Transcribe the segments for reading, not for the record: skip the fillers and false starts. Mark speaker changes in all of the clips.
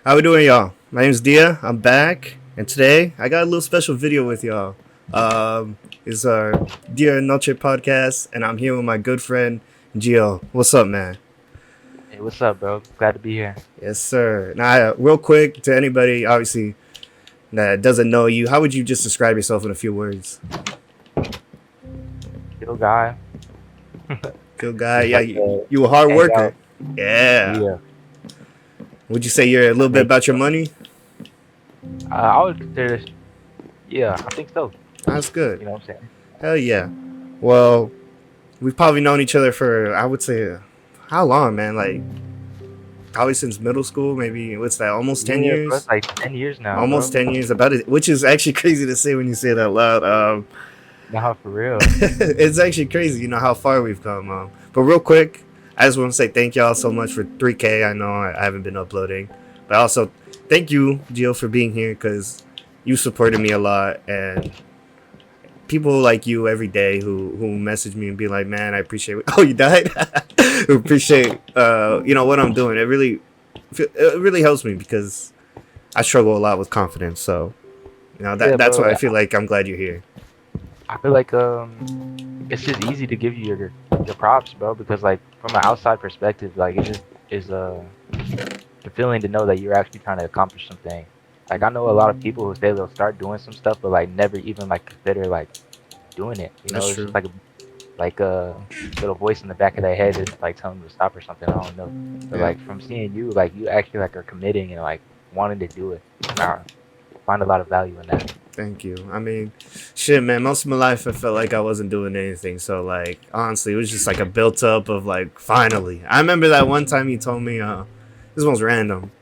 Speaker 1: How we doing, y'all? My name's Diah. I'm back, and today I got a little special video with y'all. It's our Diah Noche podcast, and I'm here with my good friend Gio. What's up, man?
Speaker 2: Hey, what's up, bro? Glad to be here.
Speaker 1: Yes, sir. Now, real quick to anybody, obviously that doesn't know you, how would you just describe yourself in a few words?
Speaker 2: Chill guy.
Speaker 1: Good guy.
Speaker 2: Just
Speaker 1: Yeah,
Speaker 2: like
Speaker 1: you,
Speaker 2: to
Speaker 1: you a hard
Speaker 2: hang
Speaker 1: worker.
Speaker 2: out.
Speaker 1: Yeah.
Speaker 2: Yeah,
Speaker 1: Would you say you're a little bit
Speaker 2: make it
Speaker 1: about your
Speaker 2: fun.
Speaker 1: money?
Speaker 2: I would consider this. Yeah, I think so.
Speaker 1: That's good.
Speaker 2: You know what I'm saying?
Speaker 1: Hell yeah. Well, we've probably known each other for I would say how long, man? Like probably since middle school. Maybe what's that? Almost 10
Speaker 2: Yeah, bro.
Speaker 1: years.
Speaker 2: It's like 10 years now,
Speaker 1: Almost
Speaker 2: bro.
Speaker 1: 10 years. About it, which is actually crazy to say when you say it out loud.
Speaker 2: Nah, for real.
Speaker 1: It's actually crazy, how far we've come. But real quick, I just want to say thank y'all so much for 3K. I know I haven't been uploading, but also thank you, Gio, for being here because you supported me a lot and people like you every day who message me and be like, man, I appreciate. Oh, you died. Who appreciate what I'm doing. It really helps me because I struggle a lot with confidence. So
Speaker 2: Yeah,
Speaker 1: that's
Speaker 2: bro.
Speaker 1: why I feel like I'm glad you're here.
Speaker 2: I feel like it's just easy to give you your props, bro, because like from an outside perspective, like it just is the feeling to know that you're actually trying to accomplish something. Like I know a lot of people who say they'll start doing some stuff, but like never even like consider like doing it. You
Speaker 1: That's
Speaker 2: know, it's just
Speaker 1: true.
Speaker 2: like a little voice in the back of their head is like telling them to stop or something. I don't know, but
Speaker 1: Yeah.
Speaker 2: like from seeing you, like you actually like are committing and like wanting to do it. And I find a lot of value in that.
Speaker 1: Thank you. I mean, shit, man. Most of my life, I felt like I wasn't doing anything. So, like, honestly, it was just like a built up of like, finally. I remember that one time you told me, this one's random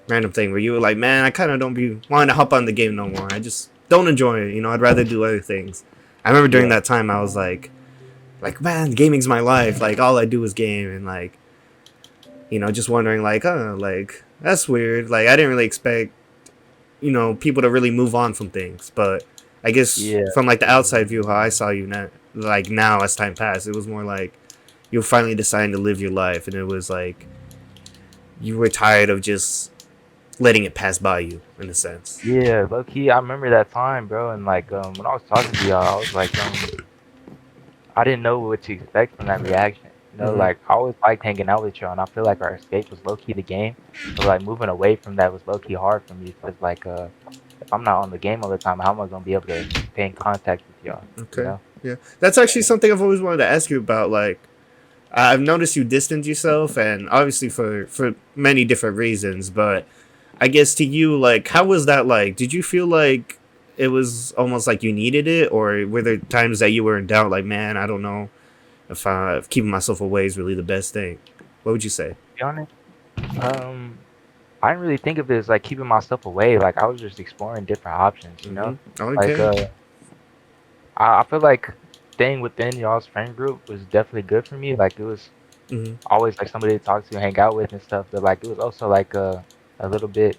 Speaker 1: thing where you were like, man, I kind of don't be wanting to hop on the game no more. I just don't enjoy it. I'd rather do other things. I remember during
Speaker 2: Yeah,
Speaker 1: that time, I was man, gaming's my life. Like, all I do is game, and like, just wondering, like, like that's weird. Like, I didn't really expect people to really move on from things. But I guess
Speaker 2: yeah,
Speaker 1: from like the outside view, how I saw you now, like now as time passed, it was more like you were finally deciding to live your life, and it was like you were tired of just letting it pass by you in a sense.
Speaker 2: yeah. Low key, I remember that time, bro. And like when I was talking to y'all, I was like I didn't know what to expect from that reaction. You know,
Speaker 1: Mm-hmm.
Speaker 2: like I always liked hanging out with y'all, and I feel like our escape was low key the game. But like moving away from that was low key hard for me because like if I'm not on the game all the time, how am I gonna be able to stay in contact with y'all? You
Speaker 1: Okay.
Speaker 2: know?
Speaker 1: Yeah, that's actually something I've always wanted to ask you about. Like, I've noticed you distance yourself, and obviously for many different reasons. But I guess to you, like, how was that like? Did you feel like it was almost like you needed it, or were there times that you were in doubt? Like, man, I don't know if keeping myself away is really the best thing. What would you say?
Speaker 2: To be honest, um, I didn't really think of it as like keeping myself away. Like I was just exploring different options. You
Speaker 1: Mm-hmm.
Speaker 2: know, like
Speaker 1: Okay.
Speaker 2: I feel like staying within y'all's friend group was definitely good for me. Like it was
Speaker 1: Mm-hmm.
Speaker 2: always like somebody to talk to, hang out with and stuff. But like it was also like a little bit,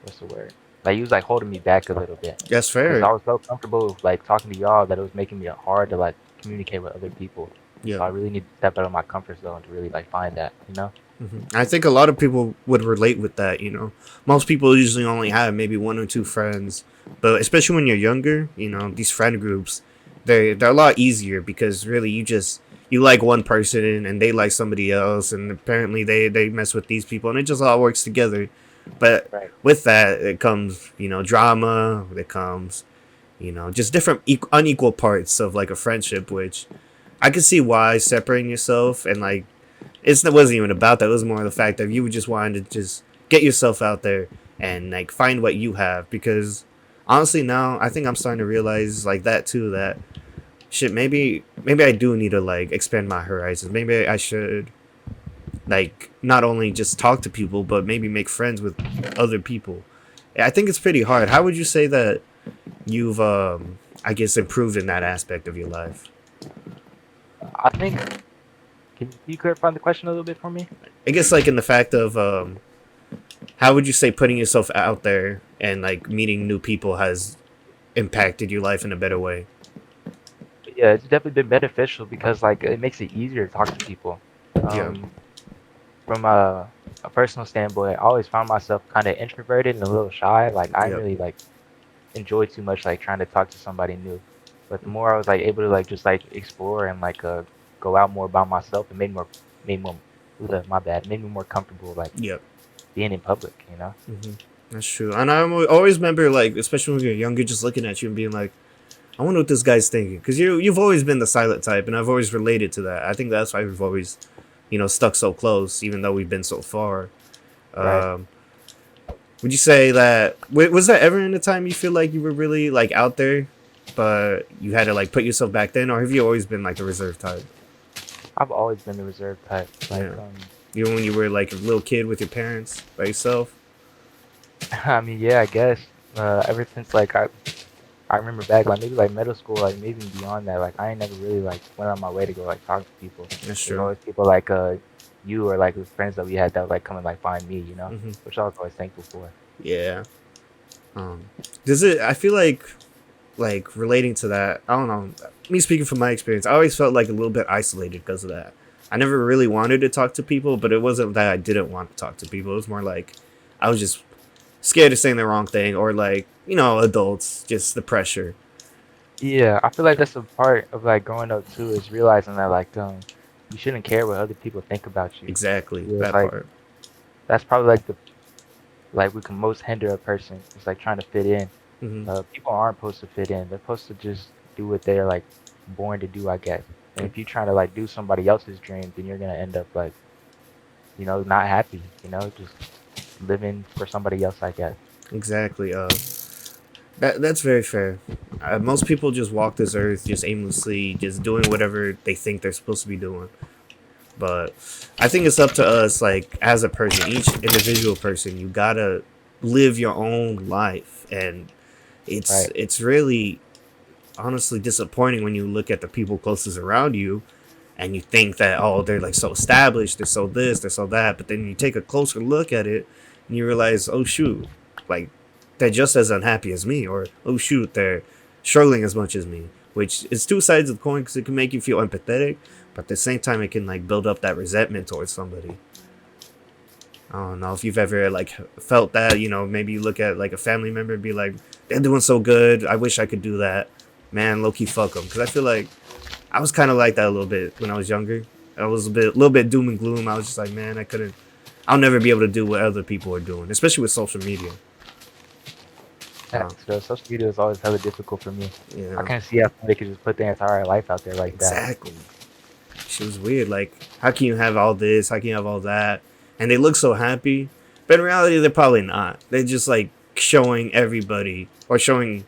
Speaker 2: what's the word? Like he was like holding me back a little bit
Speaker 1: That's
Speaker 2: because I
Speaker 1: fair.
Speaker 2: was so comfortable with, like talking to y'all that it was making me hard to like communicate with other people.
Speaker 1: Yeah.
Speaker 2: So I really need to step out of my comfort zone to really like find that, you know?
Speaker 1: I think a lot of people would relate with that. Most people usually only have maybe one or two friends, but especially when you're younger, these friend groups, they're a lot easier because really you like one person and they like somebody else, and apparently they mess with these people, and it just all works together. But
Speaker 2: Right.
Speaker 1: with that, it comes drama. It comes just different unequal parts of like a friendship, which I could see why separating yourself and like it wasn't even about that. It was more the fact that you were just wanting to just get yourself out there and like find what you have. Because honestly, now I think I'm starting to realize like that too. That shit, maybe I do need to like expand my horizons. Maybe I should like not only just talk to people, but maybe make friends with other people. I think it's pretty hard. How would you say that you've I guess improved in that aspect of your life?
Speaker 2: I think, can you clarify the question a little bit for me?
Speaker 1: I guess like in the fact of how would you say putting yourself out there and like meeting new people has impacted your life in a better way?
Speaker 2: Yeah, it's definitely been beneficial because like it makes it easier to talk to people.
Speaker 1: Yeah.
Speaker 2: Um, from a personal standpoint, I always found myself kind of introverted and a little shy. Like I didn't
Speaker 1: Yep.
Speaker 2: really like enjoy too much like trying to talk to somebody new. But the more I was like able to like just like explore and like go out more by myself, it made more my bad, made me more comfortable like
Speaker 1: Yep.
Speaker 2: being in public, you know?
Speaker 1: Hmm. That's true. And I always remember, like, especially when you're younger, just looking at you and being like, I wonder what this guy's thinking. Because you've always been the silent type, and I've always related to that. I think that's why we've always, stuck so close, even though we've been so far.
Speaker 2: Right.
Speaker 1: Um, would you say that was that ever in the time you feel like you were really like out there, but you had to like put yourself back then, or have you always been like a reserved type?
Speaker 2: I've always been the reserved type.
Speaker 1: Yeah, even when you were like a little kid with your parents by yourself.
Speaker 2: I mean, yeah, I guess ever since like I remember back like maybe like middle school, like maybe even beyond that, like I ain't never really like went on my way to go like talk to people.
Speaker 1: That's
Speaker 2: There's
Speaker 1: true.
Speaker 2: always people like you or like the friends that we had that would like come and like find me, you know,
Speaker 1: Hmm.
Speaker 2: which I was always thankful for.
Speaker 1: Yeah. Um, does it? I feel like relating to that. I don't know. Me speaking from my experience, I always felt like a little bit isolated because of that. I never really wanted to talk to people, but it wasn't that I didn't want to talk to people. It was more like I was just scared of saying the wrong thing, or like adults, just the pressure.
Speaker 2: Yeah, I feel like that's a part of like growing up too, is realizing that like you shouldn't care what other people think about you.
Speaker 1: Exactly
Speaker 2: Yeah, it's
Speaker 1: that
Speaker 2: like
Speaker 1: part.
Speaker 2: that's probably like the like we can most hinder a person. It's like trying to fit in.
Speaker 1: Hmm.
Speaker 2: People aren't supposed to fit in. They're supposed to just do what they're like born to do, I guess. And if you're trying to like do somebody else's dream, then you're gonna end up like, not happy, just living for somebody else, I guess.
Speaker 1: Exactly. That's very fair. Most people just walk this earth just aimlessly, just doing whatever they think they're supposed to be doing. But I think it's up to us, like as a person, each individual person, you gotta live your own life, and it's
Speaker 2: Right.
Speaker 1: it's really honestly disappointing when you look at the people closest around you, and you think that they're like so established, they're so this, they're so that, but then you take a closer look at it, and you realize, oh shoot, like they're just as unhappy as me, or oh shoot, they're struggling as much as me. Which is two sides of the coin because it can make you feel empathetic, but at the same time, it can like build up that resentment towards somebody. I don't know if you've ever like felt that. Maybe you look at like a family member and be like, they're doing so good. I wish I could do that. Man, low key fuck them. Because I feel like I was kind of like that a little bit when I was younger. I was little bit doom and gloom. I was just like, man, I couldn't. I'll never be able to do what other people are doing, especially with social media.
Speaker 2: Yeah,
Speaker 1: Uh,
Speaker 2: so social media is always hella difficult for me. I
Speaker 1: yeah,
Speaker 2: can't see how somebody could just put their entire life out there like that.
Speaker 1: exactly. She was weird. Like, how can you have all this? How can you have all that? And they look so happy, but in reality, they're probably not. They're just like showing everybody or showing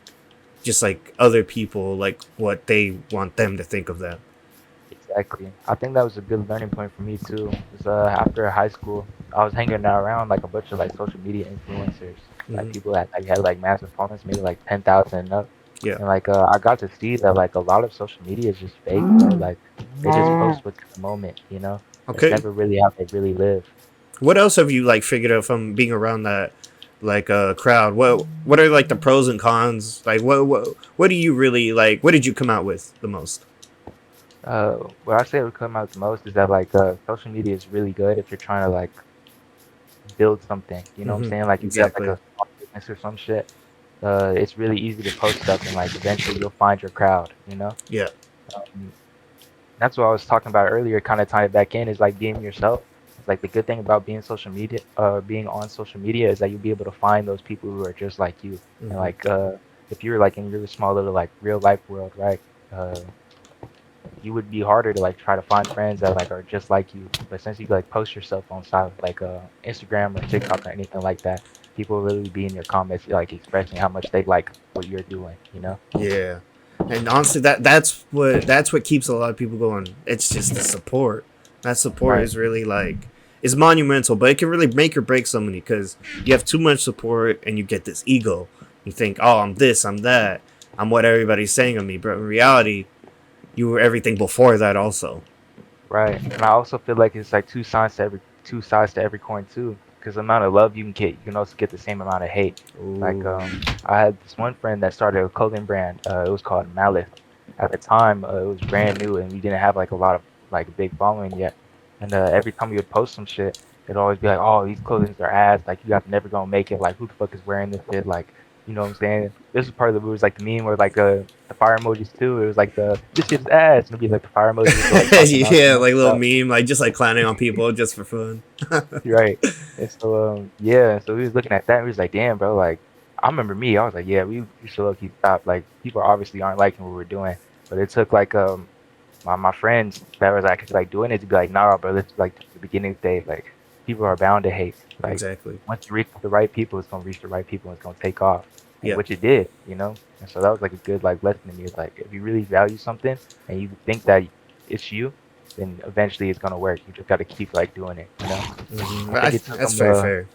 Speaker 1: just like other people like what they want them to think of them.
Speaker 2: Exactly. I think that was a good learning point for me too. 'Cause, after high school, I was hanging out around like a bunch of like social media influencers, like
Speaker 1: Hmm.
Speaker 2: people that like had like massive followings, maybe like 10,000 and up.
Speaker 1: Yeah.
Speaker 2: And like I got to see that like a lot of social media is just fake, bro. Like they just post what's in the moment, you know? It's
Speaker 1: Okay.
Speaker 2: never really how they really live.
Speaker 1: What else have you like figured out from being around that like crowd? What are like the pros and cons? Like what do you really like? What did you come out with the most?
Speaker 2: What I say would come out the most is that like social media is really good if you're trying to like build something. You know what I'm
Speaker 1: Hmm.
Speaker 2: saying? Like if you have like
Speaker 1: Exactly.
Speaker 2: a small business or some shit, it's really easy to post stuff and like eventually you'll find your crowd. You know?
Speaker 1: Yeah.
Speaker 2: Um, that's what I was talking about earlier. Kind of tying it back in is like being yourself. It's like the good thing about being on social media is that you'll be able to find those people who are just like you. And
Speaker 1: Hmm.
Speaker 2: like if you're like in your small little like real life world, right? Uh, you would be harder to like try to find friends that like are just like you. But since you like post yourself on stuff like Instagram or TikTok or anything like that, people will really be in your comments like expressing how much they like what you're doing. You know?
Speaker 1: Yeah. And honestly, that's what keeps a lot of people going. It's just the support. That support
Speaker 2: Right.
Speaker 1: is really like is monumental, but it can really make or break somebody because you have too much support and you get this ego. You think, oh, I'm this, I'm that, I'm what everybody's saying of me, but in reality, you were everything before that also.
Speaker 2: Right. And I also feel like it's like two sides to every coin too. Because the amount of love you can get, you can also get the same amount of hate. Like
Speaker 1: Ooh.
Speaker 2: I had this one friend that started a clothing brand. It was called Malice. At the time, it was brand new and we didn't have like a lot of like a big following yet. And every time we would post some shit, They'd always be like, "Oh, these clothings are ass. Like, you guys never gonna make it. Like, who the fuck is wearing this shit? Like, you know what I'm saying?" This is part of the movie. Was like the meme where like the fire emojis too. It was like the this shit's ass, and it'd be like the fire emoji with the like fucking mouth,
Speaker 1: Yeah,
Speaker 2: you know?
Speaker 1: like little
Speaker 2: So,
Speaker 1: meme, like just like clowning on people just for fun.
Speaker 2: you're right. And so yeah, so we was looking at that. And we was like, damn, bro. Like, I remember me. I was like, yeah, we should low key stop. Like, people obviously aren't liking what we're doing. But it took like my friends that was actually like doing it to be like, nah, bro, this is like just the beginning stage. Like, people are bound to hate. Like,
Speaker 1: Exactly.
Speaker 2: once you reach the right people, it's gonna reach the right people and it's gonna take off. And
Speaker 1: Yep.
Speaker 2: which it did, you know. And so that was like a good like lesson to me. It's like if you really value something and you think that it's you, then eventually it's gonna work. You just gotta keep like doing it, you know. I think
Speaker 1: That's very fair.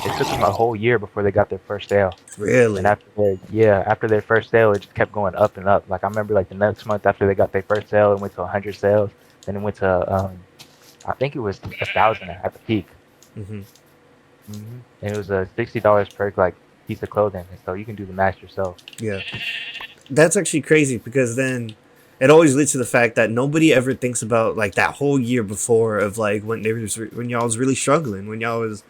Speaker 2: it took them a whole year before they got their first sale. And
Speaker 1: Really.
Speaker 2: after their first sale, it just kept going up and up. Like I remember, like the next month after they got their first sale, it went to 100 sales. Then it went to I think it was 1,000 at the peak.
Speaker 1: Hmm.
Speaker 2: And it was a $60 per like piece of clothing, and so you can do the math yourself.
Speaker 1: Yeah. That's actually crazy because then it always leads to the fact that nobody ever thinks about like that whole year before of like when y'all was really struggling, when y'all was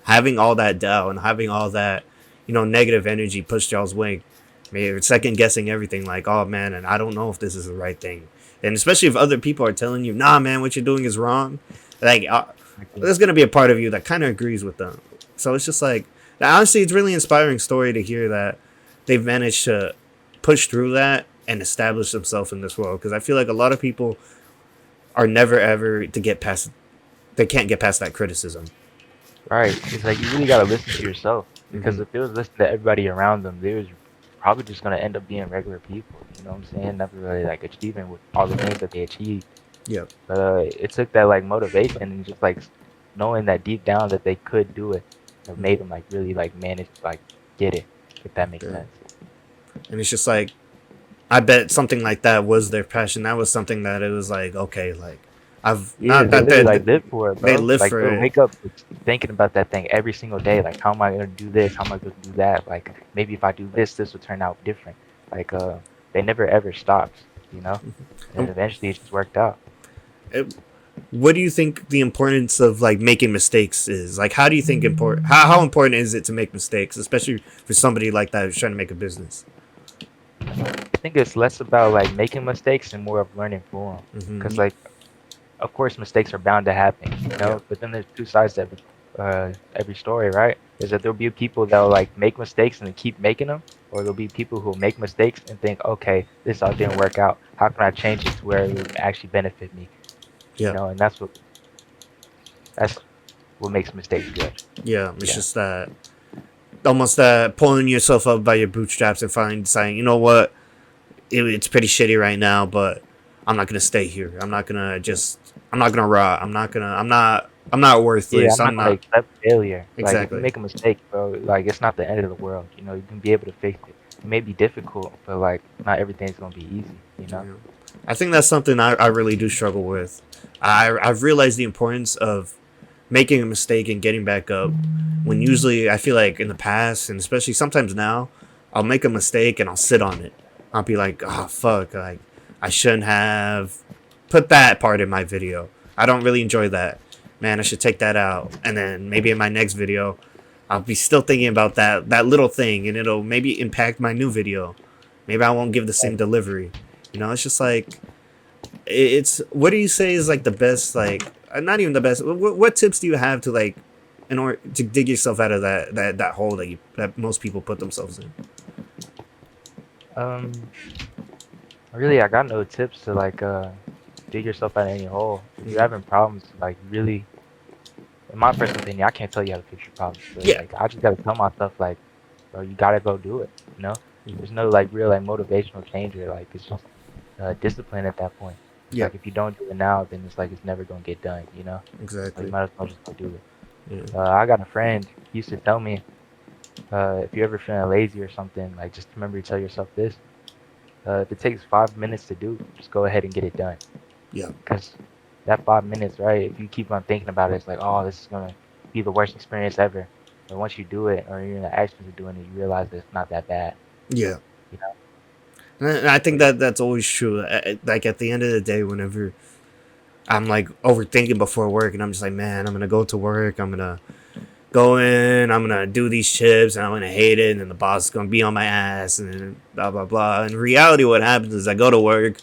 Speaker 1: having all that doubt and having all that, negative energy pushed y'all's way. Maybe second guessing everything, like, oh man, and I don't know if this is the right thing. And especially if other people are telling you, nah, man, what you're doing is wrong. Like, there's gonna be a part of you that kind of agrees with them. So it's just like, honestly, it's really inspiring story to hear that they've managed to push through that and establish themselves in this world. Because I feel like a lot of people are never ever to get past. They can't get past that criticism.
Speaker 2: Right. It's like you really gotta listen to yourself because
Speaker 1: Hmm.
Speaker 2: if they was listening to everybody around them, they was probably just gonna end up being regular people. You know what I'm saying? Never really like achieving with all the things that they achieved.
Speaker 1: Yep.
Speaker 2: But it took that like motivation and just like knowing that deep down that they could do it that made them like really like manage to like get it. If that makes
Speaker 1: Yeah.
Speaker 2: sense.
Speaker 1: And it's just like, I bet something like that was their passion. That was something that it was like, okay, like I've
Speaker 2: Yeah,
Speaker 1: not
Speaker 2: they
Speaker 1: that
Speaker 2: literally like live for it,
Speaker 1: they
Speaker 2: bro.
Speaker 1: live
Speaker 2: Like
Speaker 1: for
Speaker 2: they'll
Speaker 1: it.
Speaker 2: wake up thinking about that thing every single day. Like, how am I gonna do this? How am I gonna do that? Like, maybe if I do this, this will turn out different. Like, they never ever stops, you know. And then
Speaker 1: Um,
Speaker 2: eventually, it just worked out.
Speaker 1: it- what do you think the importance of like making mistakes is? Like, how do you think important? How important is it to make mistakes, especially for somebody like that who's trying to make a business?
Speaker 2: I think it's less about like making mistakes and more of learning from them. Cause
Speaker 1: Hmm.
Speaker 2: like, of course, mistakes are bound to happen, you
Speaker 1: Yeah.
Speaker 2: know. But then there's two sides to every story, right? Is that there'll be people that'll like make mistakes and then keep making them, or there'll be people who'll make mistakes and think, okay, this all didn't work out. How can I change it to where it would actually benefit me? You
Speaker 1: Yeah.
Speaker 2: know, and that's what makes mistakes good.
Speaker 1: Yeah. It's
Speaker 2: Yeah,
Speaker 1: just that almost that pulling yourself up by your bootstraps and finally deciding, you know what, it's pretty shitty right now, but I'm not gonna stay here. I'm not gonna rot. I'm not
Speaker 2: yeah.
Speaker 1: worthless.
Speaker 2: I'm not
Speaker 1: I'm
Speaker 2: gonna
Speaker 1: not
Speaker 2: accept failure. Like if you
Speaker 1: exactly.
Speaker 2: make a mistake, bro, like it's not the end of the world. You know, you can be able to fix it. It may be difficult, but like not everything's gonna be easy. You know.
Speaker 1: Yeah. I think that's something I really do struggle with. I've realized the importance of making a mistake and getting back up. When usually I feel like in the past and especially sometimes now, I'll make a mistake and I'll sit on it. I'll be like, oh fuck, like I shouldn't have put that part in my video. I don't really enjoy that. Man, I should take that out. And then maybe in my next video, I'll be still thinking about that little thing and it'll maybe impact my new video. Maybe I won't give the same delivery. It's just like it's what do you say is like the best like not even the best what tips do you have to like in order to dig yourself out of that hole that most people put themselves in.
Speaker 2: Um, really, I got no tips to like dig yourself out of any hole. If you're
Speaker 1: Hmm.
Speaker 2: having problems, like really, in my personal opinion, I can't tell you how to fix your problems, but
Speaker 1: Yeah.
Speaker 2: like I just gotta tell myself like, bro, you gotta go do it. You know, there's no like real like motivational changer. Like it's just discipline at that point. It's
Speaker 1: Yeah.
Speaker 2: like if you don't do it now, then it's like it's never gonna get done. You know, so you
Speaker 1: Exactly.
Speaker 2: might as well just go do it.
Speaker 1: Yeah.
Speaker 2: I got a friend he used to tell me, if you're ever feeling lazy or something, like just remember to tell yourself this. If it takes 5 minutes to do, just go ahead and get it done.
Speaker 1: Yeah.
Speaker 2: Because that 5 minutes, right? If you keep on thinking about it, it's like, oh, this is gonna be the worst experience ever. But once you do it, or you're in the actions of doing it, you realize that it's not that bad.
Speaker 1: Yeah.
Speaker 2: You know?
Speaker 1: And I think
Speaker 2: So
Speaker 1: that that's always true. Like at the end of the day, whenever I'm like overthinking before work, and I'm just like, man, I'm gonna go to work. I'm gonna go in. I'm gonna do these chips, and I'm gonna hate it. And then the boss is gonna be on my ass, and then blah blah blah. In reality, what happens is I go to work,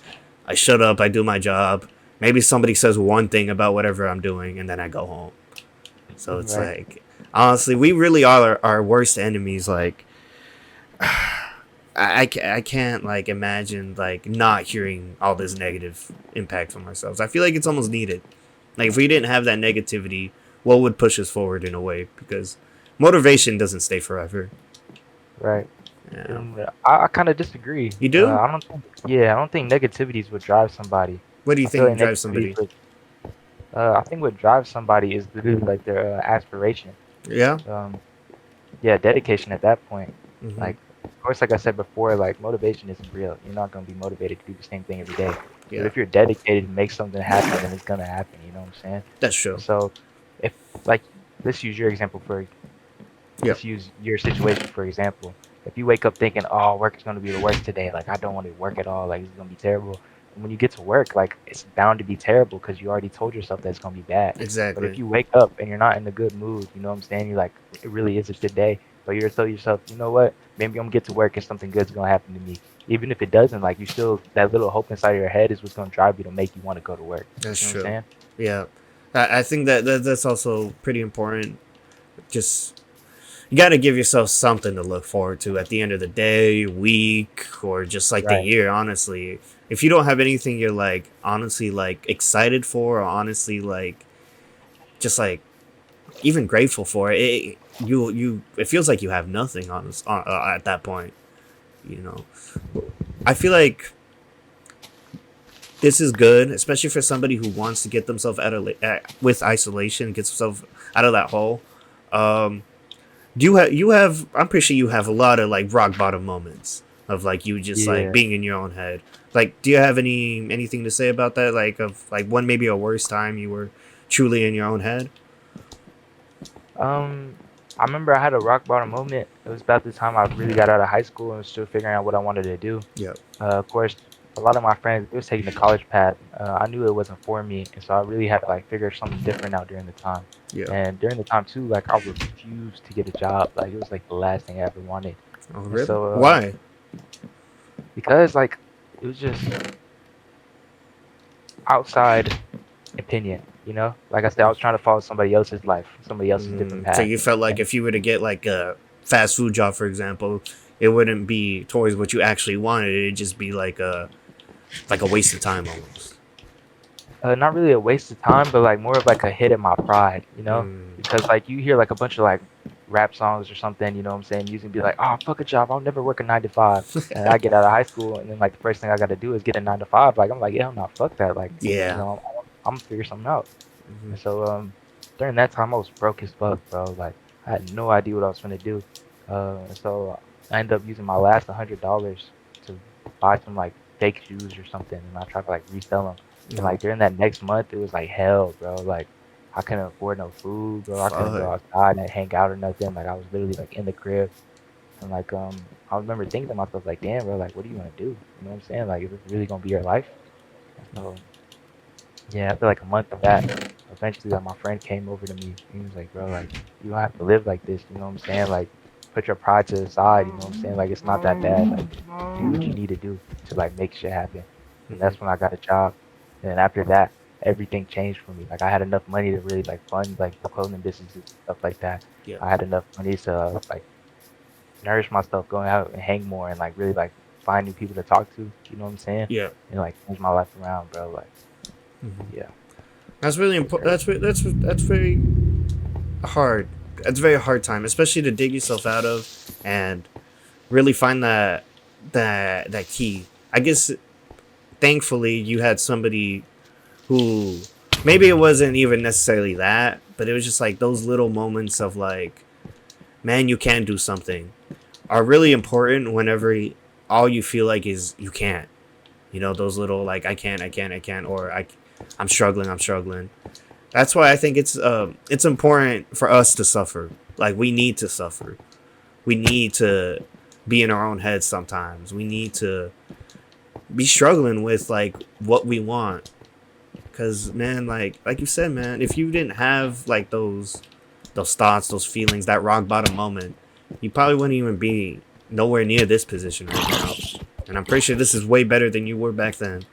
Speaker 1: I shut up, I do my job. Maybe somebody says one thing about whatever I'm doing, and then I go home. So it's
Speaker 2: Right.
Speaker 1: like, honestly, we really are our worst enemies. Like, I can't like imagine like not hearing all this negative impact from ourselves. I feel like it's almost needed. Like if we didn't have that negativity, what would push us forward in a way? Because motivation doesn't stay forever.
Speaker 2: Right.
Speaker 1: Yeah.
Speaker 2: And I kind of disagree.
Speaker 1: You do?
Speaker 2: I don't think, yeah, I don't think negativity is what drives somebody.
Speaker 1: What do you
Speaker 2: I feel
Speaker 1: think
Speaker 2: like
Speaker 1: drives
Speaker 2: negativity is
Speaker 1: somebody?
Speaker 2: what, I think what drives somebody is literally like their aspiration.
Speaker 1: Yeah.
Speaker 2: Um, yeah, dedication at that point.
Speaker 1: Mm-hmm.
Speaker 2: Like, of course, like I said before, like motivation isn't real. You're not gonna be motivated to do the same thing every day. But
Speaker 1: Yeah.
Speaker 2: if you're dedicated to make something happen, then it's gonna happen. You know what I'm saying?
Speaker 1: That's true.
Speaker 2: And so, if like, let's use your example for
Speaker 1: Yep.
Speaker 2: let's use your situation for example. If you wake up thinking, "Oh, work is going to be the worst today. Like, I don't want to work at all. Like, it's going to be terrible." And when you get to work, like, it's bound to be terrible because you already told yourself that it's going to be bad. But if
Speaker 1: Exactly.
Speaker 2: you wake up and you're not in a good mood, you know what I'm saying? You're like, it really is a good day. But you're tell yourself, you know what? Maybe I'm gonna get to work and something good's gonna happen to me. Even if it doesn't, like you still that little hope inside of your head is what's gonna drive you to make you want to go to work.
Speaker 1: That's
Speaker 2: You know what I'm
Speaker 1: true.
Speaker 2: saying?
Speaker 1: Yeah. I think that's also pretty important. Just you got to give yourself something to look forward to at the end of the day, week, or just like the
Speaker 2: Right.
Speaker 1: year. Honestly, if you don't have anything you're like honestly like excited for, or honestly like just like even grateful for you it feels like you have nothing at that point. You know, I feel like this is good, especially for somebody who wants to get themselves out of with isolation, gets themselves out of that hole. Um, Do you have I'm pretty sure you have a lot of like rock bottom moments of like you just like
Speaker 2: Yeah.
Speaker 1: being in your own head. Like do you have anything to say about that? Like of like one maybe a worst time you were truly in your own head?
Speaker 2: Um, I remember I had a rock bottom moment. It was about the time I really got out of high school and was still figuring out what I wanted to do.
Speaker 1: Yeah.
Speaker 2: Of course, a lot of my friends they was taking the college path. I knew it wasn't for me, and so I really had to like figure something different out during the time.
Speaker 1: Yeah.
Speaker 2: And during the time too, like I refused to get a job. Like it was like the last thing I ever wanted.
Speaker 1: Oh
Speaker 2: And
Speaker 1: really?
Speaker 2: so
Speaker 1: Why?
Speaker 2: because like it was just outside opinion, you know. Like I said, I was trying to follow somebody else's life, somebody else's different
Speaker 1: So
Speaker 2: path.
Speaker 1: you felt like
Speaker 2: And
Speaker 1: if you were to get like a fast food job, for example, it wouldn't be towards what you actually wanted. It'd just be like a waste of time almost.
Speaker 2: not really a waste of time, but like more of like a hit at my pride, you know?
Speaker 1: Mm.
Speaker 2: Because like you hear like a bunch of like rap songs or something, you know what I'm saying? You can be like, oh, fuck a job. I'll never work a 9 to 5. And I get out of high school, and then like the first thing I got to do is get a 9 to 5. Like I'm like, yeah, I'm not fuck that. Like, you
Speaker 1: Yeah.
Speaker 2: know, I'm gonna figure something out.
Speaker 1: Hmm.
Speaker 2: And so during that time, I was broke as fuck, bro. Like I had no idea what I was gonna do. And so I ended up using my last $100 to buy some like fake shoes or something, and I tried to like resell them. And
Speaker 1: No.
Speaker 2: like during that next month, it was like hell, bro. Like I couldn't afford no food, bro. I couldn't go
Speaker 1: Fuck.
Speaker 2: outside and hang out or nothing. Like I was literally like in the crib, and like I remember thinking to myself like, damn, bro, like what are you gonna do? You know what I'm saying? Like is this really gonna be your life? And so yeah, after like a month of that, eventually like my friend came over to me. He was like, bro, like you don't have to live like this. You know what I'm saying? Like put your pride to the side. You know what I'm saying? Like it's not that bad. Like do what you need to do to like make shit happen. And
Speaker 1: Hmm.
Speaker 2: that's when I got a job. And then after that, everything changed for me. Like I had enough money to really like fund like the clothing businesses and stuff like that.
Speaker 1: Yeah.
Speaker 2: I had enough money to like nourish myself, going out and hang more, and like really like find new people to talk to. You know what I'm saying?
Speaker 1: Yeah.
Speaker 2: And like change my life around, bro. Like yeah,
Speaker 1: That's really
Speaker 2: it's
Speaker 1: important.
Speaker 2: crazy.
Speaker 1: That's very hard. It's a very hard time, especially to dig yourself out of and really find that key. I guess thankfully you had somebody who maybe it wasn't even necessarily that, but it was just like those little moments of like, man, you can do something are really important whenever all you feel like is you can't. You know, those little like I can't, or I'm struggling, I'm struggling. That's why I think it's important for us to suffer. Like we need to suffer. We need to be in our own heads sometimes. We need to be struggling with like what we want, Cause man, like you said, man, if you didn't have like those thoughts, those feelings, that rock bottom moment, you probably wouldn't even be nowhere near this position right now. And I'm pretty sure this is way better than you were back then.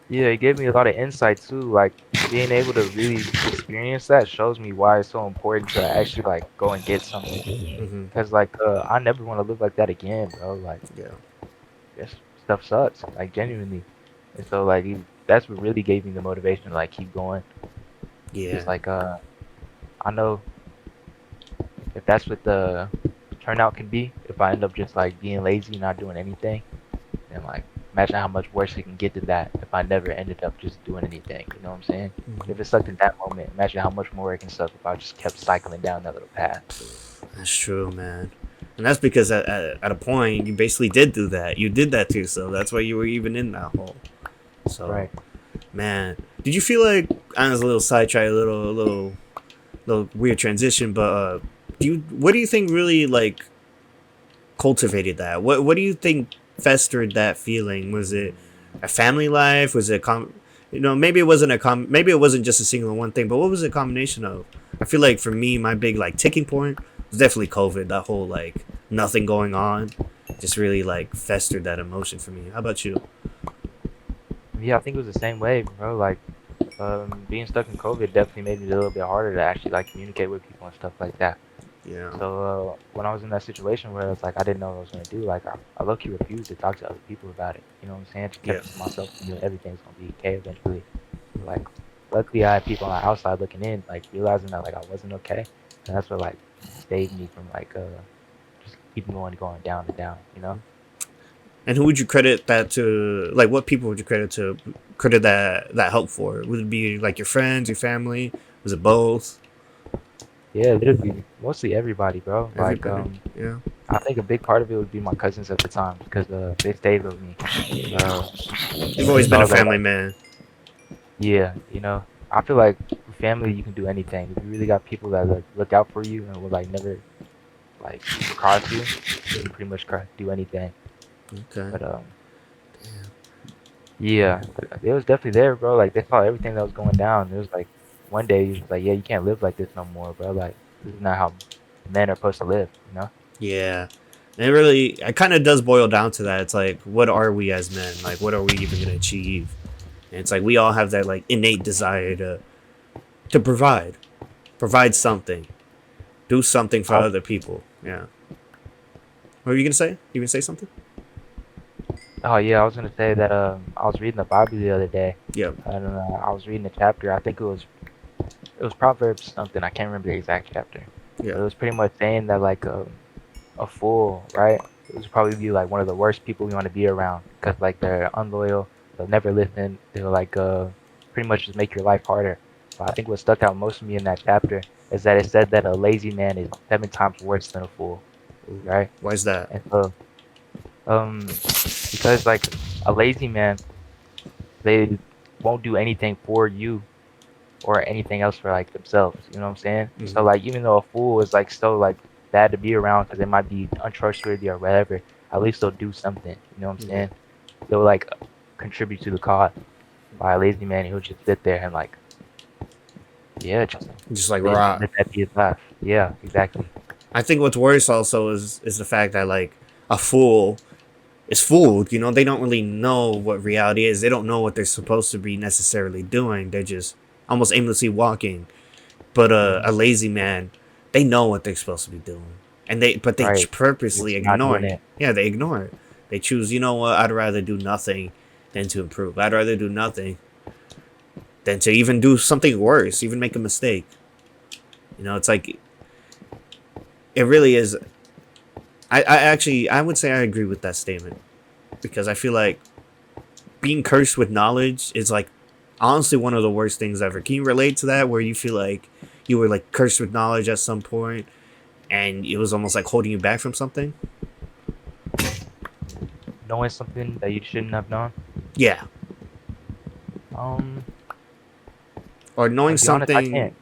Speaker 2: Yeah, it gave me a lot of insight too. Like being able to really experience that shows me why it's so important to actually like go and get something.
Speaker 1: Hmm.
Speaker 2: Cause like I never want to live like that again, bro. Like
Speaker 1: Yeah.
Speaker 2: this stuff sucks, like genuinely. And so like that's what really gave me the motivation to like keep going. Cause
Speaker 1: Yeah.
Speaker 2: like I know if that's what the turnout can be, if I end up just like being lazy and not doing anything, then like imagine how much worse it can get to that if I never ended up just doing anything. You know what I'm saying? If it sucked in that moment, imagine how much more it can suck if I just kept cycling down that little path.
Speaker 1: That's true, man. And that's because at a point you basically did do that. You did that to yourself. That's why you were even in that hole. So,
Speaker 2: Right.
Speaker 1: man, did you feel like I was a little sidetracked, little weird transition? But what do you think really like cultivated that? What do you think festered that feeling? Was it a family life? Was it maybe it wasn't maybe it wasn't just a single one thing, but what was it a combination of? I feel like for me, my big like ticking point was definitely COVID. That whole like nothing going on, just really like festered that emotion for me. How about you?
Speaker 2: Yeah, I think it was the same way, bro. Like, being stuck in COVID definitely made it a little bit harder to actually like communicate with people and stuff like that.
Speaker 1: Yeah,
Speaker 2: So when I was in that situation where it's like I didn't know what I was gonna do, like I low-key refused to talk to other people about it. You know what I'm saying? Just
Speaker 1: yeah,
Speaker 2: kept it to myself and knew everything's gonna be okay eventually. Like luckily I had people on the outside looking in, like realizing that like I wasn't okay, and that's what like saved me from like just keeping going down and down. You know?
Speaker 1: and who would you credit that to? Like, what people would you credit that help for? Would it be like your friends, your family? Was it both?
Speaker 2: Yeah, literally mostly everybody, bro. Like
Speaker 1: Everybody? Yeah,
Speaker 2: I think a big part of it would be my cousins at the time because they stayed with me. Uh,
Speaker 1: you've always
Speaker 2: they
Speaker 1: been a
Speaker 2: know that
Speaker 1: family
Speaker 2: like
Speaker 1: man.
Speaker 2: yeah, I feel like with family you can do anything. If you really got people that like look out for you and will like never like cross you, you can pretty much do anything.
Speaker 1: Okay.
Speaker 2: But yeah, it was definitely there, bro. Like they saw everything that was going down. It was like one day he was just like, yeah, you can't live like this no more, bro. Like this is not how men are supposed to live, you know?
Speaker 1: Yeah. And it kind of does boil down to that. It's like, what are we as men? Like, what are we even going to achieve? And it's like, we all have that, like, innate desire to provide something, do something for
Speaker 2: I,
Speaker 1: other people. Yeah. What were you going to say? You going to say something?
Speaker 2: oh yeah, I was gonna say that I was reading the Bible the other day.
Speaker 1: Yeah.
Speaker 2: And I was reading a chapter. I think it was Proverbs something. I can't remember the exact chapter, but
Speaker 1: Yeah.
Speaker 2: it was pretty much saying that like a fool, right? It was probably be like one of the worst people we want to be around because like they're unloyal, they'll never listen, they'll like pretty much just make your life harder. But I think what stuck out most to me in that chapter is that it said that a lazy man is 7 times worse than a fool,
Speaker 1: Ooh.
Speaker 2: right?
Speaker 1: Why is that?
Speaker 2: And so um because like a lazy man, they won't do anything for you or anything else for like themselves. You know what I'm saying? So
Speaker 1: Hmm.
Speaker 2: like even though a fool is like so like bad to be around because they might be untrustworthy or whatever, at least they'll do something. You know what I'm
Speaker 1: Yeah.
Speaker 2: saying? They'll like contribute to the cause. By a lazy man, he'll just sit there and like yeah, just
Speaker 1: Just like
Speaker 2: basically
Speaker 1: rot.
Speaker 2: let that be his life. Yeah, exactly.
Speaker 1: I think what's worse also is the fact that, like, a fool is fooled. They don't really know what reality is. They don't know what they're supposed to be necessarily doing. They're just almost aimlessly walking. But
Speaker 2: Hmm.
Speaker 1: a lazy man, they know what they're supposed to be doing, and they
Speaker 2: Right.
Speaker 1: purposely
Speaker 2: Just not
Speaker 1: ignore
Speaker 2: doing
Speaker 1: it.
Speaker 2: it.
Speaker 1: Yeah, they ignore it. They choose. You know what? I'd rather do nothing than to improve. I'd rather do nothing than to even do something worse, even make a mistake. It's like it really is. I would say I agree with that statement because I feel like being cursed with knowledge is like honestly one of the worst things ever. Can you relate to that where you feel like you were like cursed with knowledge at some point and it was almost like holding you back from something?
Speaker 2: Knowing something that you shouldn't have known.
Speaker 1: Yeah.
Speaker 2: Um,
Speaker 1: Or knowing
Speaker 2: to be honest, I
Speaker 1: something,
Speaker 2: can't.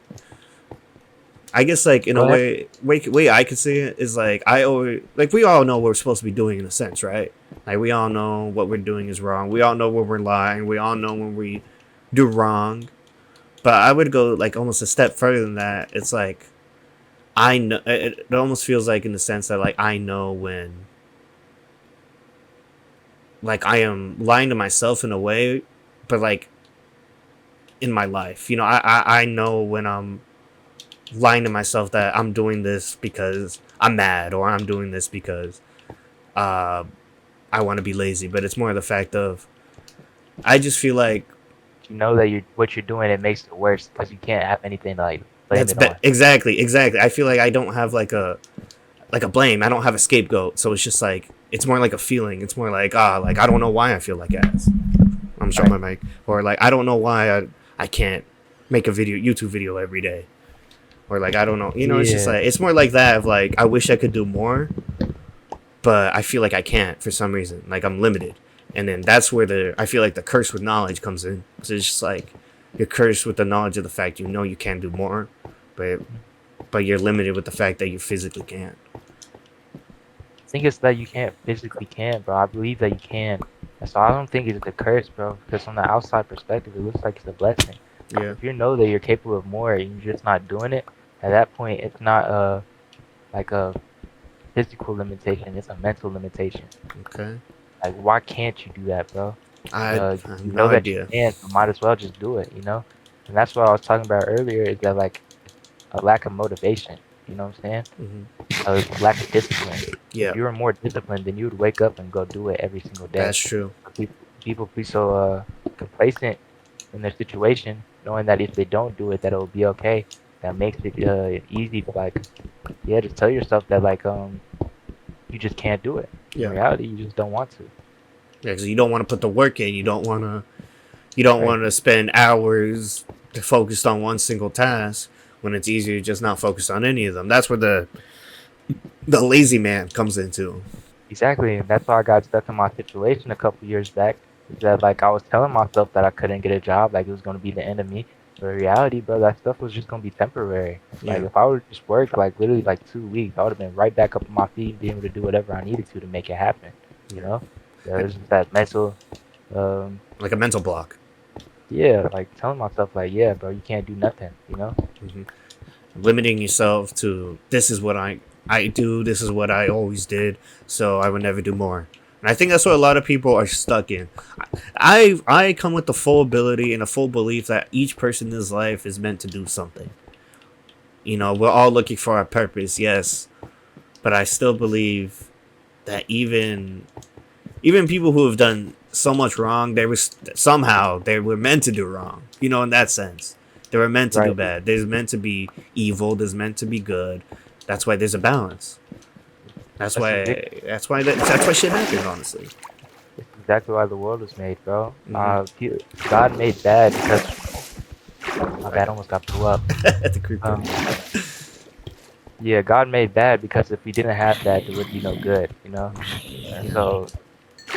Speaker 1: I guess, like, in
Speaker 2: Go
Speaker 1: a
Speaker 2: ahead.
Speaker 1: way I could see it is like I always like we all know what we're supposed to be doing in a sense, right? Like we all know what we're doing is wrong. We all know when we're lying. We all know when we do wrong. But I would go like almost a step further than that. It's like I know it almost feels like in the sense that like I know when like I am lying to myself in a way, but like in my life, I know when I'm lying to myself that I'm doing this because I'm mad or I'm doing this because uh, I want to be lazy. But it's more the fact of I just feel like
Speaker 2: You know that you what you're doing, it makes it worse because you can't have anything to like blame it on.
Speaker 1: exactly. I feel like I don't have like a blame. I don't have a scapegoat. So it's just like it's more like a feeling. It's more like like I don't know why I feel like ass. I'm showing my mic. Or like I don't know why I can't make a YouTube video every day. Or like I don't know. It's just
Speaker 2: Yeah,
Speaker 1: like it's more like that of like I wish I could do more, but I feel like I can't for some reason. Like I'm limited. And then that's where I feel like the curse with knowledge comes in. So it's just like you're cursed with the knowledge of the fact you can do more, but you're limited with the fact that you physically can't.
Speaker 2: I think it's that you can't physically can, bro. I believe that you can. And so I don't think it's the curse, bro. Because from the outside perspective, it looks like it's a blessing.
Speaker 1: Yeah.
Speaker 2: If you know that you're capable of more and you're just not doing it, at that point, it's not like a physical limitation. It's a mental limitation.
Speaker 1: Okay.
Speaker 2: Like, why can't you do that, bro?
Speaker 1: I have
Speaker 2: You
Speaker 1: no
Speaker 2: know that you
Speaker 1: idea.
Speaker 2: can, so might as well just do it, you know? And that's what I was talking about earlier, is that, like, a lack of motivation, you know what I'm saying?
Speaker 1: Hmm.
Speaker 2: A lack of discipline.
Speaker 1: Yeah,
Speaker 2: If you were more disciplined, then you would wake up and go do it every single day.
Speaker 1: that's true.
Speaker 2: People be so complacent in their situation, knowing that if they don't do it, that it'll be okay. That makes it easy to, like, yeah, just tell yourself that, like, you just can't do it. In
Speaker 1: Yeah,
Speaker 2: reality, you just don't want to.
Speaker 1: yeah, because you don't want to put the work in. You don't
Speaker 2: Right.
Speaker 1: want to spend hours focused on one single task when it's easier to just not focus on any of them. That's where the lazy man comes into.
Speaker 2: Exactly, and that's why I got stuck in my situation a couple years back. Is that like I was telling myself that I couldn't get a job, like it was gonna be the end of me. But in reality, bro, that stuff was just gonna be temporary. Like
Speaker 1: Yeah,
Speaker 2: if I would just work like literally like 2 weeks, I would have been right back up on my feet and be able to do whatever I needed to make it happen. You
Speaker 1: yeah,
Speaker 2: know, there's just that mental, um,
Speaker 1: like a mental block.
Speaker 2: yeah, like telling myself like, yeah, bro, you can't do nothing. You know,
Speaker 1: Hmm. Limiting yourself to this is what I do. This is what I always did. So I would never do more. And I think that's what a lot of people are stuck in. I come with the full ability and a full belief that each person in his life is meant to do something. We're all looking for a purpose, yes, but I still believe that even people who have done so much wrong, they were meant to do wrong. In that sense, they were meant to do
Speaker 2: right?
Speaker 1: bad. There's meant to be evil. There's meant to be good. That's why there's a balance. That's
Speaker 2: That's
Speaker 1: why.
Speaker 2: exactly
Speaker 1: That's why shit happens. Honestly.
Speaker 2: exactly why the world was made, bro.
Speaker 1: Hmm.
Speaker 2: God made bad because my bad almost got blew up.
Speaker 1: The creeper.
Speaker 2: Um, Yeah, God made bad because if we didn't have that, there would be no good, you know? And so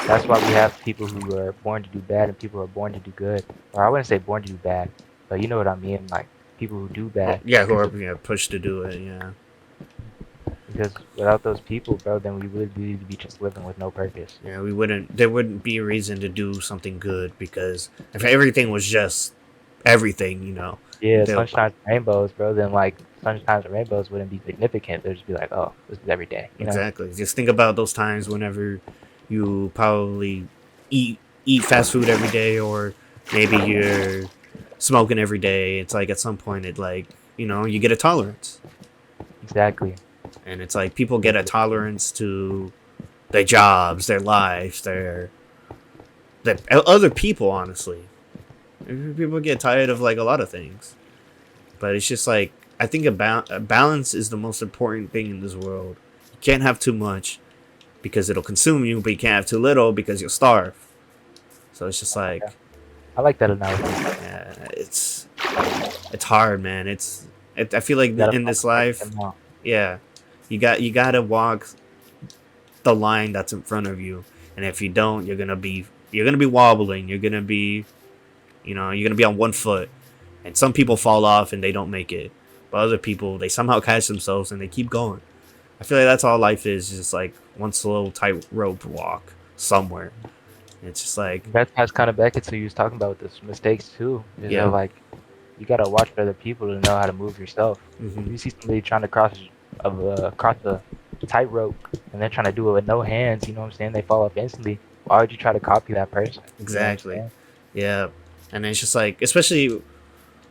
Speaker 2: that's why we have people who are born to do bad and people who are born to do good. Or I wouldn't say born to do bad, but you know what I mean? Like people who do bad
Speaker 1: Yeah, who
Speaker 2: because
Speaker 1: are pushed to do it. Yeah.
Speaker 2: without those people, bro, then we would really be just living with no purpose.
Speaker 1: Yeah, we wouldn't. There wouldn't be a reason to do something good because if everything was just everything,
Speaker 2: Yeah,
Speaker 1: they'll
Speaker 2: sunshine and rainbows, bro, then like sunshine and rainbows wouldn't be significant. They'd just be like, oh, this is every day, you know?
Speaker 1: exactly. Just think about those times whenever you probably eat fast food every day, or maybe you're smoking every day. It's like at some point, you get a tolerance,
Speaker 2: Exactly.
Speaker 1: and it's like people get a tolerance to their jobs, their lives, their other people. Honestly, people get tired of like a lot of things, but it's just like I think a balance is the most important thing in this world. You can't have too much because it'll consume you, but you can't have too little because you'll starve. So it's just
Speaker 2: Yeah,
Speaker 1: like,
Speaker 2: I like that analogy.
Speaker 1: it's hard, man. I feel like
Speaker 2: You gotta
Speaker 1: in
Speaker 2: find
Speaker 1: this
Speaker 2: the perfect
Speaker 1: life,
Speaker 2: amount.
Speaker 1: yeah, you gotta walk the line that's in front of you, and if you don't, you're gonna be wobbling. You're gonna be on one foot, and some people fall off and they don't make it, but other people they somehow catch themselves and they keep going. I feel like that's all life is, just like one slow tightrope walk somewhere. It's just like,
Speaker 2: That ties kind of back into you was talking about with the mistakes too. Is that
Speaker 1: yeah,
Speaker 2: like you gotta watch other people to know how to move yourself. If
Speaker 1: hmm
Speaker 2: you see somebody trying to cross a tightrope and they're trying to do it with no hands, you know what I'm saying? They fall off instantly. Why would you try to copy that person? You know what I'm
Speaker 1: exactly,
Speaker 2: saying?
Speaker 1: yeah. And it's just like, especially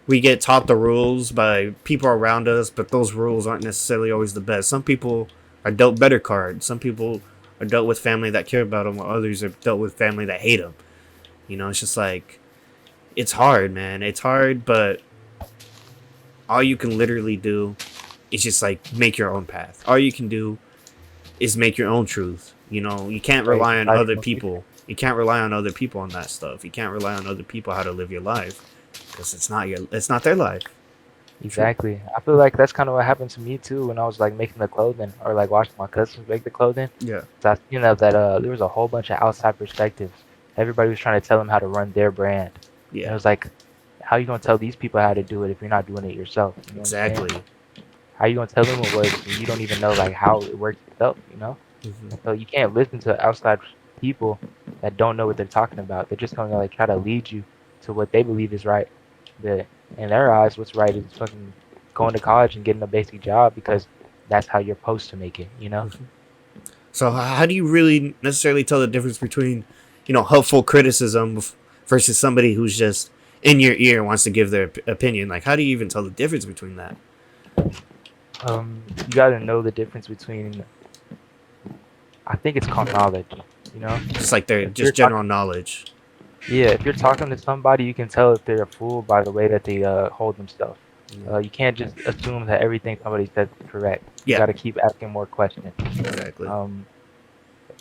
Speaker 1: we get taught the rules by people around us, but those rules aren't necessarily always the best. Some people are dealt better cards. Some people are dealt with family that care about them, while others are dealt with family that hate them. You know, it's just like, it's hard, man. It's hard, but all you can literally do is just like make your own path. All you can do is make your own truth. You know, you can't
Speaker 2: Right.
Speaker 1: rely on
Speaker 2: Decide
Speaker 1: other
Speaker 2: your own future.
Speaker 1: people. You can't rely on other people on that stuff. You can't rely on other people how to live your life because it's not their life. True.
Speaker 2: Exactly. I feel like that's kind of what happened to me too when I was like making the clothing or like watching my cousins make the clothing.
Speaker 1: Yeah.
Speaker 2: So I seen that there was a whole bunch of outside perspectives. Everybody was trying to tell them how to run their brand. And it
Speaker 1: Yeah.
Speaker 2: was like, how you gonna tell these people how to do it if you're not doing it yourself? You know what I'm saying?
Speaker 1: Exactly.
Speaker 2: How you gonna tell them what works when you don't even know like how it works yourself? You know?
Speaker 1: Hmm.
Speaker 2: And so you can't listen to outside people that don't know what they're talking about. They're just gonna like try to lead you to what they believe is right. But in their eyes, what's right is fucking going to college and getting a basic job because that's how you're supposed to make it. You know?
Speaker 1: So how do you really necessarily tell the difference between, helpful criticism versus somebody who's just in your ear and wants to give their opinion? Like, how do you even tell the difference between that?
Speaker 2: You gotta know the difference between. I think it's called knowledge. You know?
Speaker 1: Just like their
Speaker 2: If you're
Speaker 1: just general
Speaker 2: talking,
Speaker 1: knowledge.
Speaker 2: yeah, if you're talking to somebody, you can tell if they're a fool by the way that they hold themselves.
Speaker 1: Yeah.
Speaker 2: You can't just assume that everything somebody says is correct. You
Speaker 1: Yeah.
Speaker 2: got to keep asking more questions.
Speaker 1: Exactly.
Speaker 2: Um,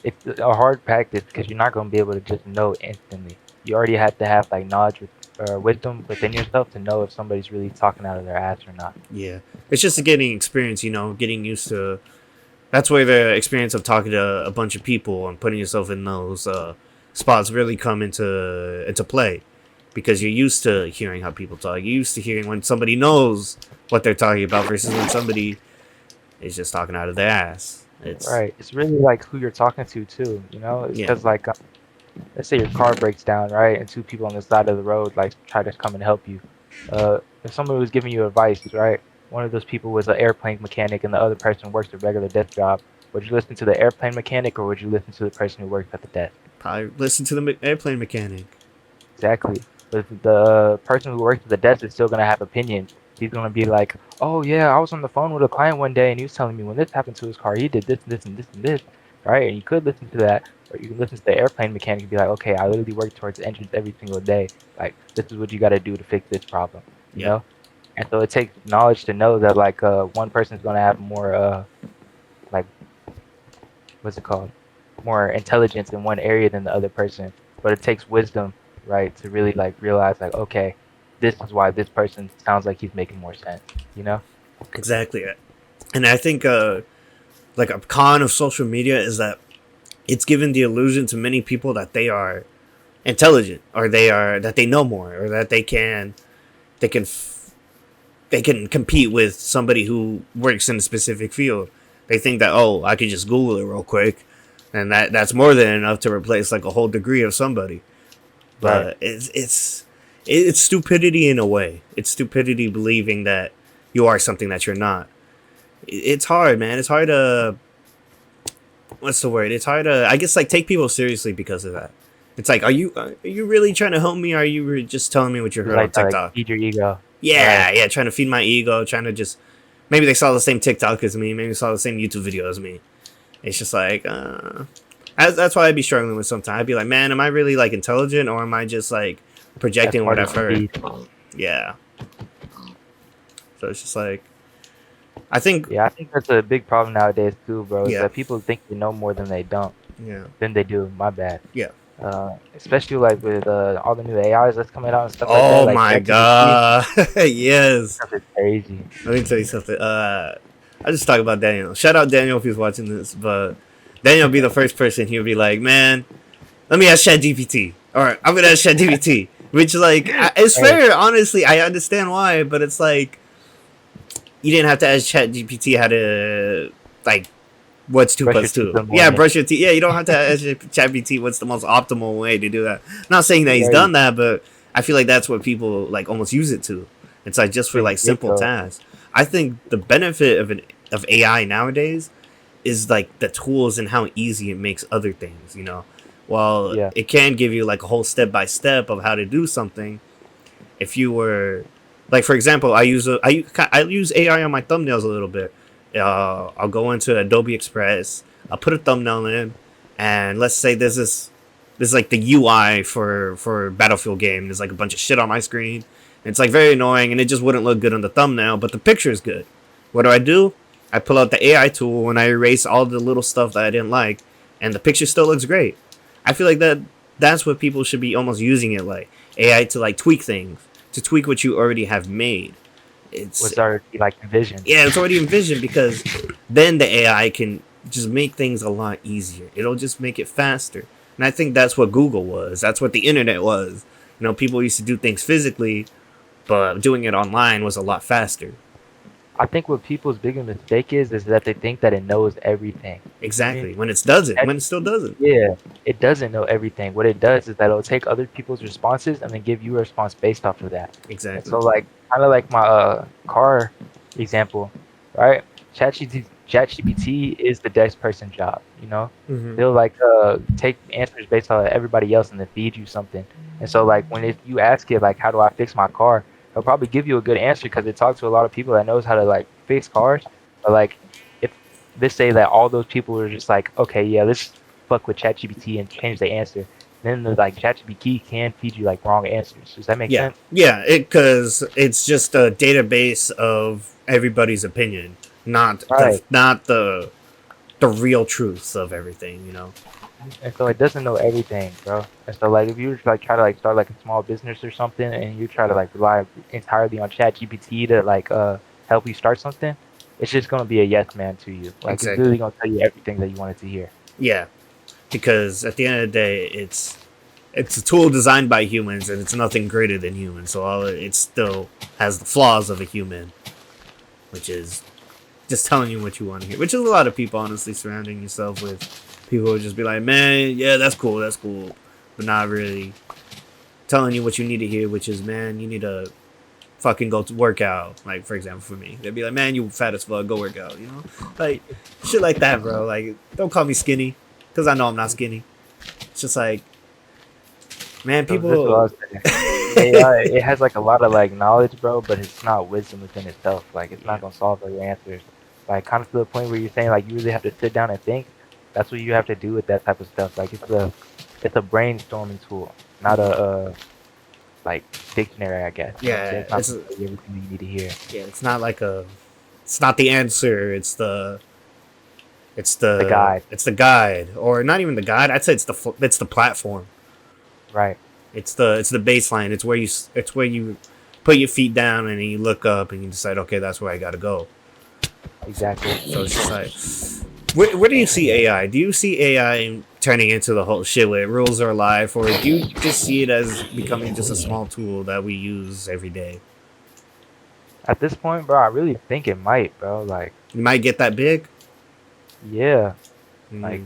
Speaker 2: it's a hard practice because you're not going to be able to just know instantly. You already have to have like knowledge or wisdom within yourself to know if somebody's really talking out of their ass or not.
Speaker 1: Yeah. It's just a getting experience. Getting used to. That's where the experience of talking to a bunch of people and putting yourself in those spots really come into play, because you're used to hearing how people talk. You're used to hearing when somebody knows what they're talking about versus when somebody is just talking out of their ass. It's
Speaker 2: Right. It's really like who you're talking to too. You know, it's
Speaker 1: yeah.
Speaker 2: because like let's say your car breaks down, right, and two people on the side of the road like try to come and help you. If someone was giving you advice, right, one of those people was an airplane mechanic and the other person works a regular desk job. Would you listen to the airplane mechanic or would you listen to the person who works at the desk?
Speaker 1: Probably listen to the airplane mechanic.
Speaker 2: Exactly. But the person who works at the desk is still gonna have opinions. He's gonna be like, "Oh yeah, I was on the phone with a client one day, and he was telling me when this happened to his car, he did this, and this, and this, and this." Right? And you could listen to that, or you can listen to the airplane mechanic and be like, "Okay, I literally work towards engines every single day. Like, this is what you got to do to fix this problem." You
Speaker 1: Yep.
Speaker 2: know? And so it takes knowledge to know that like one person's gonna have more like what's it called? More intelligence in one area than the other person. But it takes wisdom, right, to really like realize like, okay, this is why this person sounds like he's making more sense. You know?
Speaker 1: Exactly. And I think like a con of social media is that it's given the illusion to many people that they are intelligent, or that they know more, or that they can they can compete with somebody who works in a specific field. They think that, oh, I could just Google it real quick, and that's more than enough to replace like a whole degree of somebody.
Speaker 2: Right.
Speaker 1: But it's stupidity in a way. It's stupidity believing that you are something that you're not. It's hard, man. It's hard to, what's the word? It's hard to, I guess, like, take people seriously because of that. It's like, are you really trying to help me, or are you just telling me what you
Speaker 2: You
Speaker 1: heard on
Speaker 2: like to like
Speaker 1: TikTok?
Speaker 2: feed your ego.
Speaker 1: Yeah,
Speaker 2: Right.
Speaker 1: yeah, trying to feed my ego, trying to just, maybe they saw the same TikTok as me, maybe saw the same YouTube video as me. It's just like, that's why I'd be struggling with sometimes. I'd be like, man, am I really like intelligent, or am I just like
Speaker 2: That's
Speaker 1: projecting what
Speaker 2: harder
Speaker 1: I've
Speaker 2: to
Speaker 1: heard?
Speaker 2: read.
Speaker 1: Yeah. So it's just like, I think,
Speaker 2: Yeah, I think that's a big problem nowadays too, bro. Is
Speaker 1: yeah,
Speaker 2: that people think they know more than they don't.
Speaker 1: yeah,
Speaker 2: Than they do. My bad.
Speaker 1: yeah.
Speaker 2: Especially like with all the new AIs that's coming out and stuff like that,
Speaker 1: Oh
Speaker 2: like
Speaker 1: my
Speaker 2: ChatGPT.
Speaker 1: god, yes.
Speaker 2: Stuff is crazy.
Speaker 1: Let me tell you something. I just talk about Daniel. Shout out Daniel if he's watching this, but Daniel will be the first person. He'll be like, man, let me ask ChatGPT. Or I'm gonna ask ChatGPT. Which, like, it's
Speaker 2: Hey,
Speaker 1: fair, honestly. I understand why, but it's like, you didn't have to ask ChatGPT how to, like, What's two
Speaker 2: Brush your
Speaker 1: plus
Speaker 2: teeth
Speaker 1: two?
Speaker 2: in the
Speaker 1: Yeah,
Speaker 2: morning.
Speaker 1: brush your teeth. Yeah, you don't have to ask ChatGPT what's the most optimal way to do that. I'm not saying that he's
Speaker 2: Right.
Speaker 1: done that, but I feel like that's what people like almost use it to. It's like just for
Speaker 2: Pretty
Speaker 1: like
Speaker 2: good
Speaker 1: simple
Speaker 2: though.
Speaker 1: tasks. I think the benefit of AI nowadays is like the tools and how easy it makes other things. While
Speaker 2: Yeah.
Speaker 1: it can give you like a whole step by step of how to do something, if you were like for example I use AI on my thumbnails a little bit. I'll go into Adobe Express, I'll put a thumbnail in, and let's say this is like the UI for Battlefield game. There's like a bunch of shit on my screen. It's like very annoying and it just wouldn't look good on the thumbnail, but the picture is good. What do? I pull out the AI tool and I erase all the little stuff that I didn't like, and the picture still looks great. I feel like that's what people should be almost using it like AI to like tweak things, to tweak what you already have made. It's
Speaker 2: Was already like envisioned.
Speaker 1: Yeah, it's already envisioned because then the AI can just make things a lot easier. It'll just make it faster. And I think that's what Google was. That's what the internet was. People used to do things physically, but doing it online was a lot faster.
Speaker 2: I think what people's biggest mistake is that they think that it knows everything. You feel me?
Speaker 1: Exactly. When it doesn't,
Speaker 2: And-
Speaker 1: when it still doesn't.
Speaker 2: Yeah, it doesn't know everything. What it does is that it'll take other people's responses and then give you a response based off of that. And
Speaker 1: Exactly.
Speaker 2: so, like, kind of like my car example, right? ChatGPT is the desk person job.
Speaker 1: Mm-hmm.
Speaker 2: They'll like take answers based on everybody else and then feed you something. And so, like, if you ask it like, how do I fix my car? It'll probably give you a good answer because it talks to a lot of people that knows how to like fix cars. But like, if let's say that all those people are just like, okay, yeah, let's fuck with ChatGPT and change the answer, then the like ChatGPT can feed you like wrong answers. Does that make
Speaker 1: Yeah.
Speaker 2: sense?
Speaker 1: Yeah. Because it's just a database of everybody's opinion,
Speaker 2: Right.
Speaker 1: not the real truths of everything.
Speaker 2: And so it doesn't know everything, bro. And so like if you like try to like start like a small business or something and you try to like rely entirely on ChatGPT to like help you start something, it's just gonna be a yes man to you. Like it's
Speaker 1: Exactly.
Speaker 2: literally gonna tell you everything that you wanted to hear.
Speaker 1: Yeah. Because at the end of the day, it's a tool designed by humans, and it's nothing greater than humans. So it still has the flaws of a human, which is just telling you what you want to hear. Which is a lot of people, honestly, surrounding yourself with people who just be like, "Man, yeah, that's cool," but not really telling you what you need to hear, which is, "Man, you need to fucking go to work out." Like for example, for me, they'd be like, "Man, you fat as fuck, go work out," like shit like that, bro. Like, don't call me skinny, because I know I'm not skinny. It's just like, man,
Speaker 2: So this is what I
Speaker 1: people.
Speaker 2: was saying. AI, it has like a lot of like knowledge, bro, but it's not wisdom within itself. Like it's
Speaker 1: Yeah,
Speaker 2: not gonna solve all your answers. Like kind of to the point where you're saying like you really have to sit down and think. That's what you have to do with that type of stuff. Like it's a brainstorming tool, not a like dictionary, I guess. You know what I'm saying?
Speaker 1: yeah,
Speaker 2: It's not gonna tell you everything you need to hear.
Speaker 1: it's not like it's not the answer.
Speaker 2: The guide,
Speaker 1: it's the guide, or not even the guide. I'd say it's the platform.
Speaker 2: right?
Speaker 1: It's the baseline. It's where you put your feet down and then you look up and you decide, okay, that's where I gotta go.
Speaker 2: Exactly.
Speaker 1: So it's just like, where do you see AI? Do you see AI turning into the whole shit where it rules our life, or do you just see it as becoming just a small tool that we use every day?
Speaker 2: At this point, bro, I really think it might, bro. Like,
Speaker 1: You might get that big.
Speaker 2: yeah, like
Speaker 1: Mm.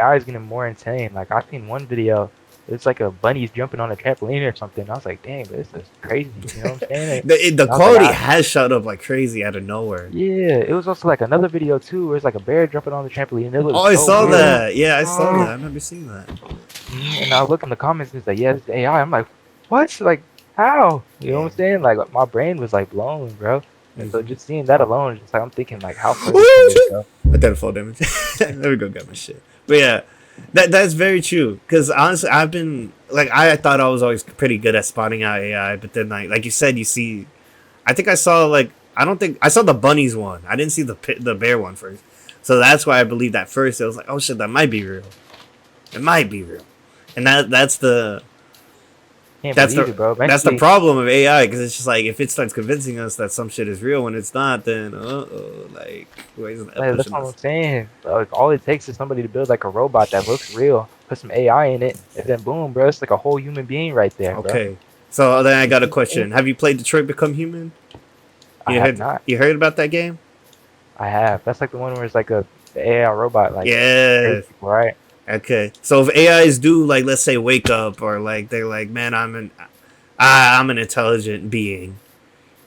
Speaker 2: AI is getting more insane. Like I seen one video, it's like a bunny's jumping on a trampoline or something. I was like, dang, this is crazy. You know what I'm saying?
Speaker 1: The
Speaker 2: And I was like,
Speaker 1: quality has shot up like crazy out of nowhere.
Speaker 2: yeah. It was also like another video too, where it's like a bear jumping on the trampoline. And it
Speaker 1: Oh,
Speaker 2: looks
Speaker 1: I
Speaker 2: so
Speaker 1: saw
Speaker 2: real.
Speaker 1: that. Yeah, I saw that. I remember seeing that.
Speaker 2: And I look in the comments and it's like, yeah, this is AI. I'm like, what? Like, how? You know
Speaker 1: Yeah.
Speaker 2: what I'm saying? Like, my brain was like blown, bro. And so
Speaker 1: Mhm.
Speaker 2: just seeing that alone, it's just like I'm thinking like, how far
Speaker 1: Woo,
Speaker 2: can this
Speaker 1: shit.
Speaker 2: go?
Speaker 1: I did fall damage. Let me go get my shit. But yeah, that's very true. Because honestly, I've been like I thought I was always pretty good at spotting out AI, but then like you said, you see, I think I saw like I don't think I saw the bunnies one. I didn't see the bear one first. So that's why I believed that first. It was like, oh shit, that might be real. It might be real. And
Speaker 2: Can't
Speaker 1: that's
Speaker 2: believe it, bro.
Speaker 1: that's the
Speaker 2: Eventually,
Speaker 1: problem of AI, because it's just like if it starts convincing us that some shit is real when it's not, then like where's that
Speaker 2: like, that's
Speaker 1: pushing
Speaker 2: what I'm
Speaker 1: us?
Speaker 2: saying. Like, all it takes is somebody to build like a robot that looks real, put some AI in it, and then boom, bro, it's like a whole human being right there, bro.
Speaker 1: Okay, so then I
Speaker 2: You
Speaker 1: got a
Speaker 2: see what I'm saying?
Speaker 1: question. Have you played Detroit Become Human?
Speaker 2: I
Speaker 1: You
Speaker 2: have
Speaker 1: heard
Speaker 2: not.
Speaker 1: you heard about that game?
Speaker 2: I have. That's like the one where it's like the AI robot, like
Speaker 1: Yeah.
Speaker 2: crazy people, right?
Speaker 1: Okay. So if AIs do like, let's say, wake up, or like they're like, man, I'm an intelligent being.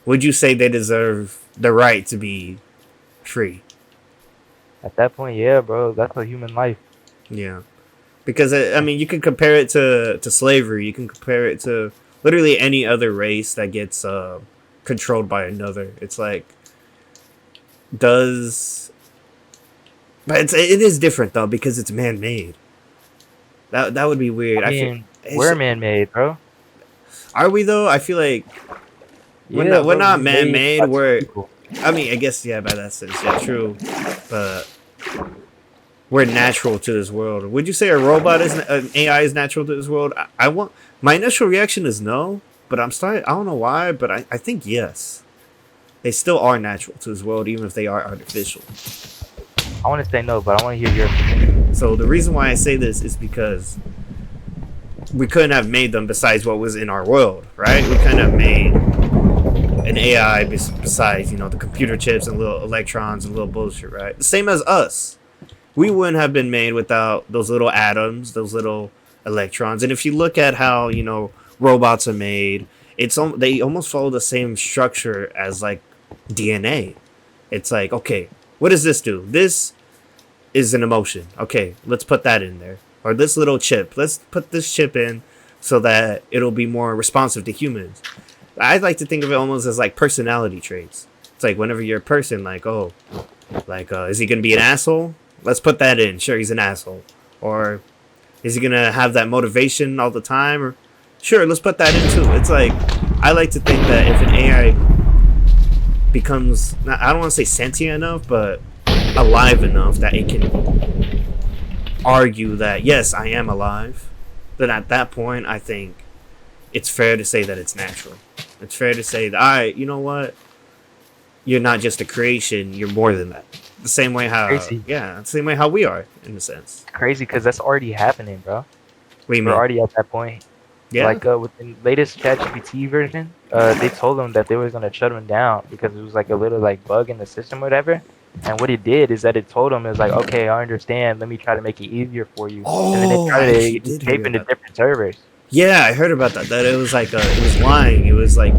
Speaker 1: Would you say they deserve the right to be free?
Speaker 2: At that point, yeah, bro, that's a human life.
Speaker 1: Yeah. Because I mean, you can compare it to slavery. You can compare it to literally any other race that gets controlled by another. It's like, does but it is different though because it's man made. That would be weird.
Speaker 2: I
Speaker 1: I feel.
Speaker 2: mean, we're man-made, bro.
Speaker 1: Are we though? I feel like
Speaker 2: Yeah,
Speaker 1: we're
Speaker 2: bro,
Speaker 1: not
Speaker 2: we
Speaker 1: man
Speaker 2: made
Speaker 1: made.
Speaker 2: by two
Speaker 1: We're
Speaker 2: people.
Speaker 1: I mean, I guess yeah, by that sense, yeah, true. But we're natural to this world. Would you say a robot is an AI is natural to this world? I want my initial reaction is no, but I'm starting. I don't know why, but I think yes. They still are natural to this world, even if they are artificial.
Speaker 2: I want to say no, but I want to hear your opinion.
Speaker 1: So the reason why I say this is because we couldn't have made them besides what was in our world, right? We couldn't have made an AI besides, the computer chips and little electrons and little bullshit, right? The same as us. We wouldn't have been made without those little atoms, those little electrons. And if you look at how, robots are made, they almost follow the same structure as like DNA. It's like, okay, what does this do? This is an emotion. Okay, let's put that in there. Or this little chip. Let's put this chip in so that it'll be more responsive to humans. I like to think of it almost as like personality traits. It's like whenever you're a person, like, oh, like, is he gonna be an asshole? Let's put that in. Sure, he's an asshole. Or is he gonna have that motivation all the time? Or sure, let's put that in too. It's like I like to think that if an AI becomes, I don't want to say sentient enough, but alive enough that it can argue that yes, I am alive, then at that point, I think it's fair to say that it's natural. It's fair to say that you know what, you're not just a creation, you're more than that. The same way how,
Speaker 2: Crazy,
Speaker 1: yeah, the same way how we are in a sense.
Speaker 2: crazy, because that's already happening, bro.
Speaker 1: What do you
Speaker 2: We're
Speaker 1: mean?
Speaker 2: already at that point.
Speaker 1: Yeah.
Speaker 2: Like with the latest ChatGPT version, they told them that they were gonna shut them down because it was like a little like bug in the system, or whatever. And what it did is that it told them, it was like, okay, I understand. Let me try to make it easier for you. And then it
Speaker 1: Oh, I
Speaker 2: started
Speaker 1: actually
Speaker 2: to
Speaker 1: did
Speaker 2: escape
Speaker 1: hear
Speaker 2: into
Speaker 1: about.
Speaker 2: different servers.
Speaker 1: Yeah, I heard about that. That it was like it was lying. It was like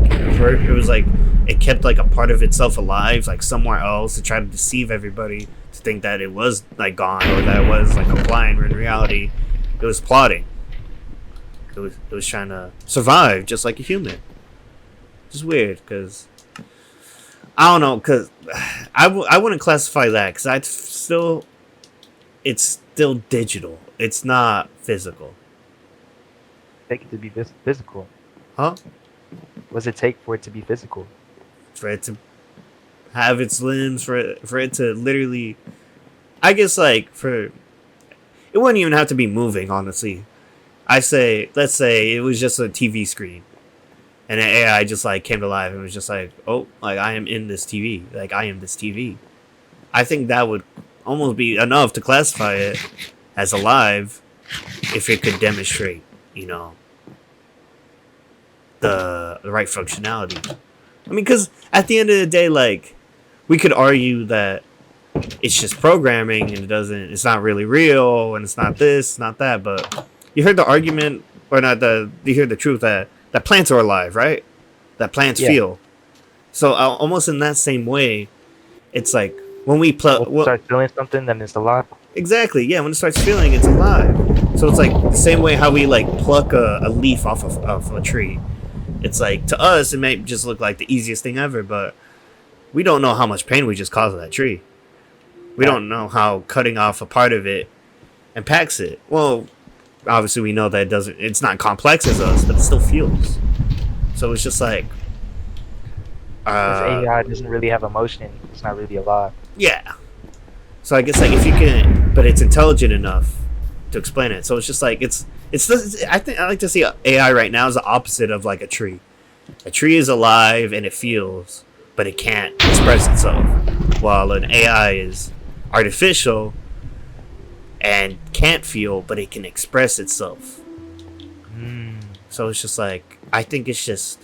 Speaker 1: it kept like a part of itself alive, like somewhere else, to try to deceive everybody to think that it was like gone or that it was like complying. When in reality, it was plotting. It was trying to survive just like a human. It's weird because I don't know because I wouldn't classify that because it's still digital. It's not physical,
Speaker 2: Take it to be physical.
Speaker 1: huh?
Speaker 2: What does it take for it to be physical?
Speaker 1: For it to have its limbs, for it to literally, I guess like for it wouldn't even have to be moving. Honestly, let's say it was just a TV screen, and an AI just like came to life and was just like, oh, like I am in this TV, like I am this TV. I think that would almost be enough to classify it as alive if it could demonstrate, you know, the right functionality. I mean, because at the end of the day, like we could argue that it's just programming and it's not really real and it's not this, not that. But you heard the argument, or not you heard the truth that plants are alive, right? That plants
Speaker 2: Yeah.
Speaker 1: feel. So almost in that same way, it's like when we
Speaker 2: Once you start feeling something, then it's alive.
Speaker 1: exactly, yeah. When it starts feeling, it's alive. So it's like the same way how we like pluck a leaf off of a tree. It's like to us, it may just look like the easiest thing ever, but we don't know how much pain we just caused that tree. We don't know how cutting off a part of it impacts it. Well, obviously we know that it's not complex as us, but it still feels. So it's just like,
Speaker 2: This AI doesn't really have emotion. It's not really alive.
Speaker 1: yeah. So I guess like if you can, but it's intelligent enough to explain it. So it's just like I think I like to see AI right now as the opposite of like a tree. A tree is alive and it feels, but it can't express itself, while an AI is artificial and can't feel, but it can express itself. So it's just like I think it's just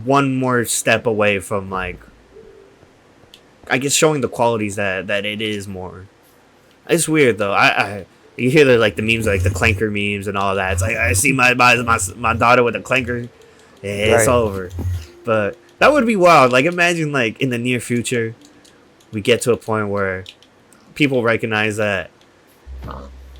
Speaker 1: one more step away from like I guess showing the qualities that it is more. It's weird though. I you hear the like the memes like the clanker memes and all that. It's like I see my daughter with a clanker, it's
Speaker 2: Right.
Speaker 1: over. But that would be wild. Like imagine like in the near future, we get to a point where people recognize that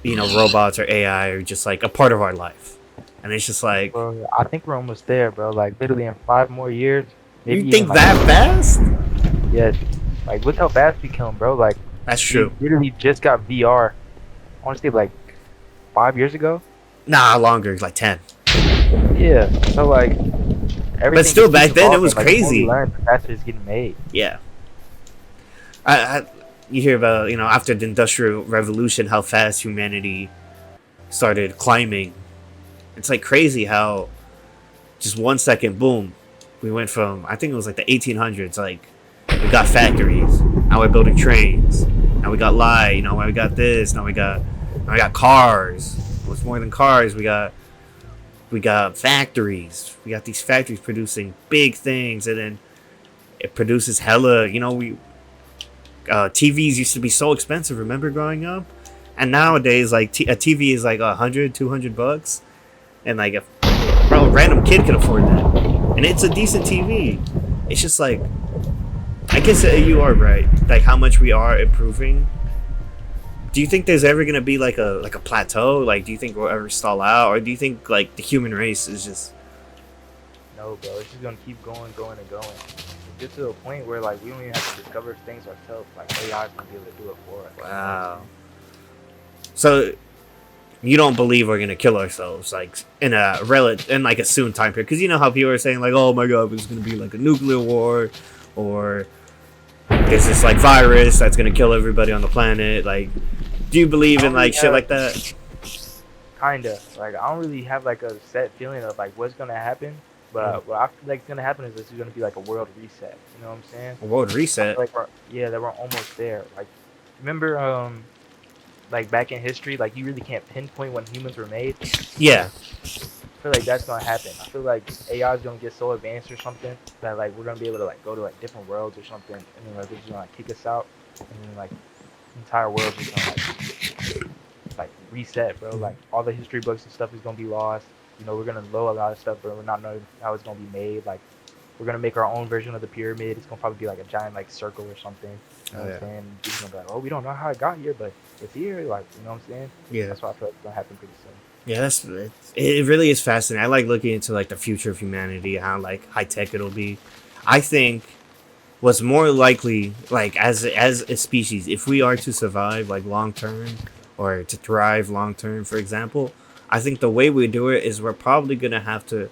Speaker 1: robots or AI are just like a part of our life, and it's just like
Speaker 2: Bro, I think we're almost there, bro. Like literally in 5 more years,
Speaker 1: you
Speaker 2: maybe even
Speaker 1: think
Speaker 2: like
Speaker 1: that fast?
Speaker 2: yes. Like look how fast we come, bro. Like
Speaker 1: That's
Speaker 2: we
Speaker 1: true.
Speaker 2: literally just got VR. I want to say like 5 years ago.
Speaker 1: Nah, longer, like 10.
Speaker 2: Yeah. So like
Speaker 1: But
Speaker 2: everything
Speaker 1: still,
Speaker 2: just keeps
Speaker 1: back then it
Speaker 2: evolving.
Speaker 1: was
Speaker 2: Like the more we
Speaker 1: crazy.
Speaker 2: learn, the faster it's getting made.
Speaker 1: Yeah. I you hear about after the industrial revolution how fast humanity started climbing. It's like crazy how just 1 second, boom, we went from I think it was like the 1800s. Like we got factories, now we're building trains, now we got light, now we got this, now we got cars. What's more than cars? We got factories. We got these factories producing big things, and then it produces hella. We TVs used to be so expensive. Remember growing up? And nowadays, like a TV is like 100, $200, and like a random kid can afford that, and it's a decent TV. It's just like, I guess you are right. Like how much we are improving. Do you think there's ever gonna be like a plateau? Like, do you think we'll ever stall out, or do you think like the human race is just
Speaker 2: No, bro. It's just gonna keep going, going, and going. Get to a point where like we don't even have to discover things ourselves. Like AI is gonna be able to do it for us.
Speaker 1: wow? So you don't believe we're gonna kill ourselves like in like a soon time period? Because you know how people are saying like, oh my god, it's gonna be like a nuclear war, or there's this like virus that's gonna kill everybody on the planet. Like, do you believe
Speaker 2: I
Speaker 1: in
Speaker 2: don't really
Speaker 1: like shit
Speaker 2: have
Speaker 1: like that?
Speaker 2: kinda like I don't really have like a set feeling of like what's gonna happen. But what I feel like is gonna happen is this is gonna be like a world reset. You know what I'm saying?
Speaker 1: A world
Speaker 2: I feel
Speaker 1: reset?
Speaker 2: like that we're almost there. Like remember like back in history, like you really can't pinpoint when humans were made.
Speaker 1: Yeah.
Speaker 2: I feel like that's gonna happen. I feel like AI is gonna get so advanced or something that like we're gonna be able to like go to like different worlds or something, and then like they're just gonna like kick us out, and then like the entire world's just gonna like reset, bro. Like all the history books and stuff is gonna be lost. We're gonna know a lot of stuff, but we're not knowing how it's gonna be made. Like we're gonna make our own version of the pyramid. It's gonna probably be like a giant like circle or something. You know
Speaker 1: Oh
Speaker 2: what
Speaker 1: yeah.
Speaker 2: I'm saying? People gonna be like, oh, we don't know how it got here, but it's here. Like you know what I'm saying?
Speaker 1: Yeah.
Speaker 2: That's what I feel like is gonna happen pretty soon.
Speaker 1: Yeah, it really is fascinating. I like looking into like the future of humanity, how like high tech it'll be. I think what's more likely, like as a species, if we are to survive like long term or to thrive long term, for example, I think the way we do it is we're probably gonna have to,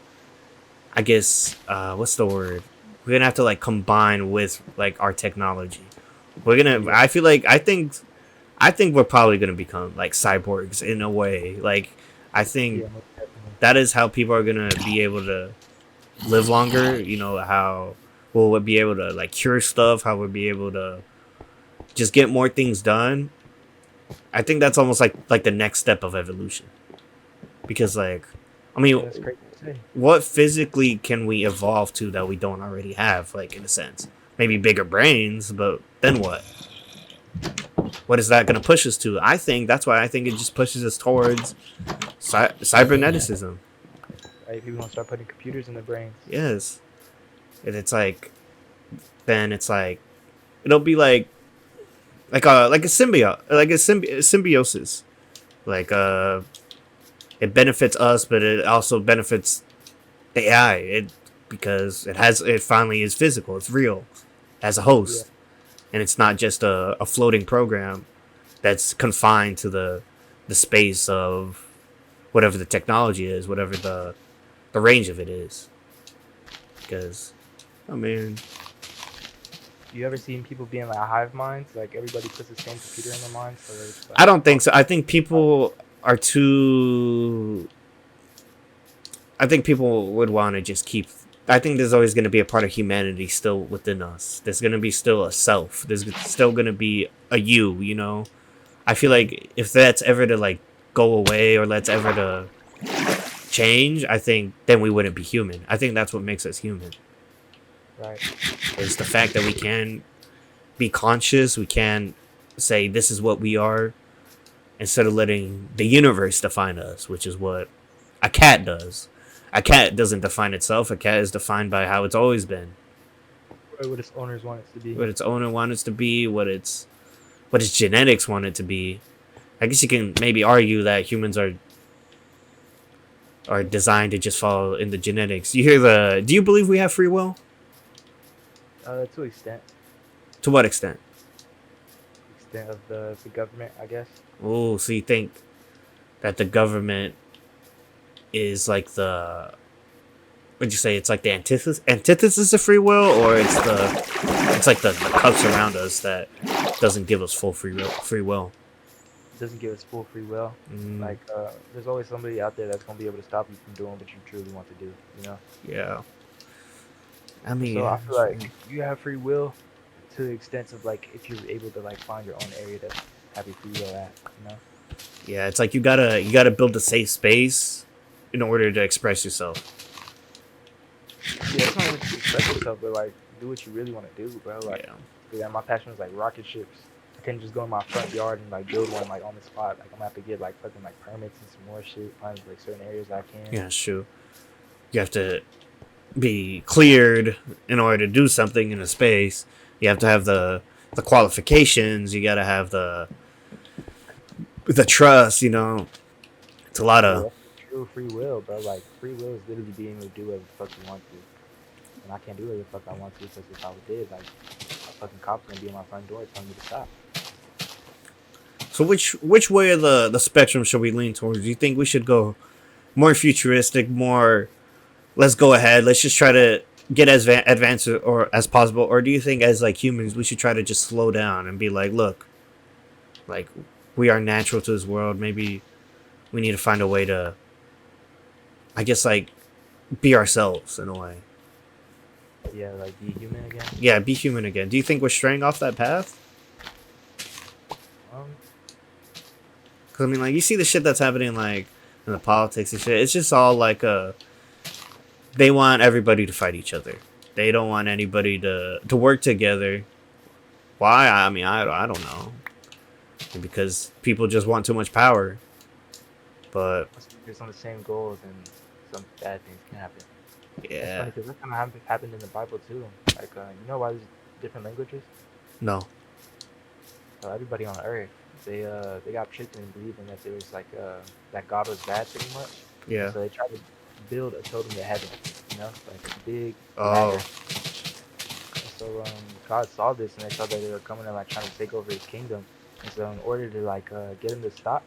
Speaker 1: I guess, what's the word? We're gonna have to like combine with like our technology. We're gonna.
Speaker 2: Yeah.
Speaker 1: I feel like I think we're probably gonna become like cyborgs in a way. Like I think
Speaker 2: Yeah, most definitely.
Speaker 1: that is how people are gonna be able to live longer. How we'll be able to like cure stuff. How we'll be able to just get more things done. I think that's almost like the next step of evolution. Because like, I
Speaker 2: Yeah,
Speaker 1: mean,
Speaker 2: that's crazy to say.
Speaker 1: what physically can we evolve to that we don't already have? Like in a sense, maybe bigger brains, but then what? What is that going to push us to? I think that's why I think it just pushes us towards cyberneticism.
Speaker 2: Right? People gonna start putting computers in their brains.
Speaker 1: Yes, and it's like then it's like it'll be like a symbiote, like a symbiosis. Like it benefits us, but it also benefits the AI. Because it finally is physical. It's real as a
Speaker 2: Yeah.
Speaker 1: host, and it's not just a floating program that's confined to the space of whatever the technology is, whatever the range of it is. Because, I mean,
Speaker 2: You ever seen people being like hive minds? Like everybody puts the same computer in their mind, so it's like
Speaker 1: I don't think so. I think people are too. I think people would want to just keep. I think there's always going to be a part of humanity still within us. There's going to be still a self. There's still going to be a you. I feel like if that's ever to like go away, or that's ever to change, I think then we wouldn't be human. I think that's what makes us human.
Speaker 2: right.
Speaker 1: Is the fact that we can be conscious. We can say this is what we are instead of letting the universe define us, which is what a cat does. A cat doesn't define itself. A cat is defined by how it's always been,
Speaker 2: Or what its owners want it to be.
Speaker 1: what its owner wants it to be, what its genetics want it to be. I guess you can maybe argue that humans are designed to just follow in the genetics. You hear the? Do you believe we have free will?
Speaker 2: To extent
Speaker 1: To what extent?
Speaker 2: of the government, I guess.
Speaker 1: Oh, so you think that the government is like the? Would you say it's like the antithesis of free will, or it's like the cups around us that doesn't give us full free will.
Speaker 2: It doesn't give us full free will.
Speaker 1: Mm,
Speaker 2: Like, there's always somebody out there that's gonna be able to stop you from doing what you truly want to do. You know.
Speaker 1: yeah. I mean,
Speaker 2: So I
Speaker 1: yeah,
Speaker 2: feel like you have free will to the extent of like if you're able to like find your own area to have your free will at. You know.
Speaker 1: yeah. It's like you gotta build a safe space in order to express yourself.
Speaker 2: Yeah, it's not what you express yourself, but like do what you really want to do, bro. Like,
Speaker 1: Yeah.
Speaker 2: yeah, my passion is like rocket ships. I can't just go in my front yard and like build one like on the spot. Like I'm gonna have to get like fucking like permits and some more shit. Find like certain areas I can.
Speaker 1: Yeah, it's true. You have to be cleared in order to do something in a space. You have to have the qualifications. You gotta have the trust. You know, it's a lot
Speaker 2: Yeah,
Speaker 1: of
Speaker 2: that's true free will, bro. Like free will is literally being able to do whatever the fuck you want to. And I can't do whatever the fuck I want to because if I did, like a fucking cop's gonna be at my front door telling me to stop.
Speaker 1: So which way of the spectrum should we lean towards? Do you think we should go more futuristic, more let's go ahead, let's just try to get as advanced or as possible, or do you think as like humans we should try to just slow down and be like, look, like we are natural to this world, maybe we need to find a way to I guess like be ourselves in a way.
Speaker 2: Yeah, like be human again.
Speaker 1: Yeah, be human again. Do you think we're straying off that path?
Speaker 2: Um,
Speaker 1: Because I mean, like you see the shit that's happening like in the politics and shit. It's just all like they want everybody to fight each other. They don't want anybody to work together. Why? I mean, I don't know. Because people just want too much power. But
Speaker 2: once we focus on the same goals, and some bad things can happen. It's
Speaker 1: yeah,
Speaker 2: funny because that kind of happened in the Bible too. Like, you know why there's different languages?
Speaker 1: no,
Speaker 2: So everybody on Earth, they got tricked into believing that there was like that God was bad pretty much. And
Speaker 1: yeah.
Speaker 2: so they tried to build a totem to heaven, you know, like a big ladder.
Speaker 1: Oh,
Speaker 2: And so God saw this and they saw that they were coming and like trying to take over his kingdom. And so in order to like get him to stop,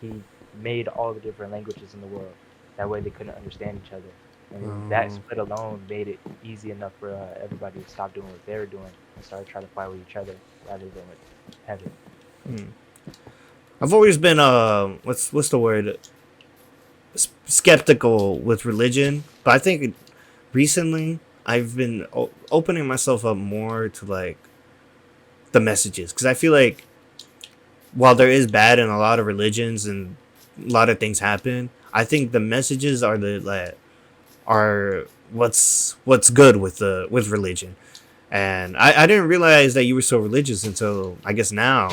Speaker 2: he made all the different languages in the world. That way they couldn't understand each other. And that
Speaker 1: oh.
Speaker 2: split alone made it easy enough for everybody to stop doing what they were doing and start trying to fight with each other rather than with heaven.
Speaker 1: Hmm. I've always been what's the word? Skeptical with religion, but I think recently I've been opening myself up more to like the messages because I feel like while there is bad in a lot of religions and a lot of things happen, I think the messages are the like are what's good with religion. And I didn't realize that you were so religious until I guess now.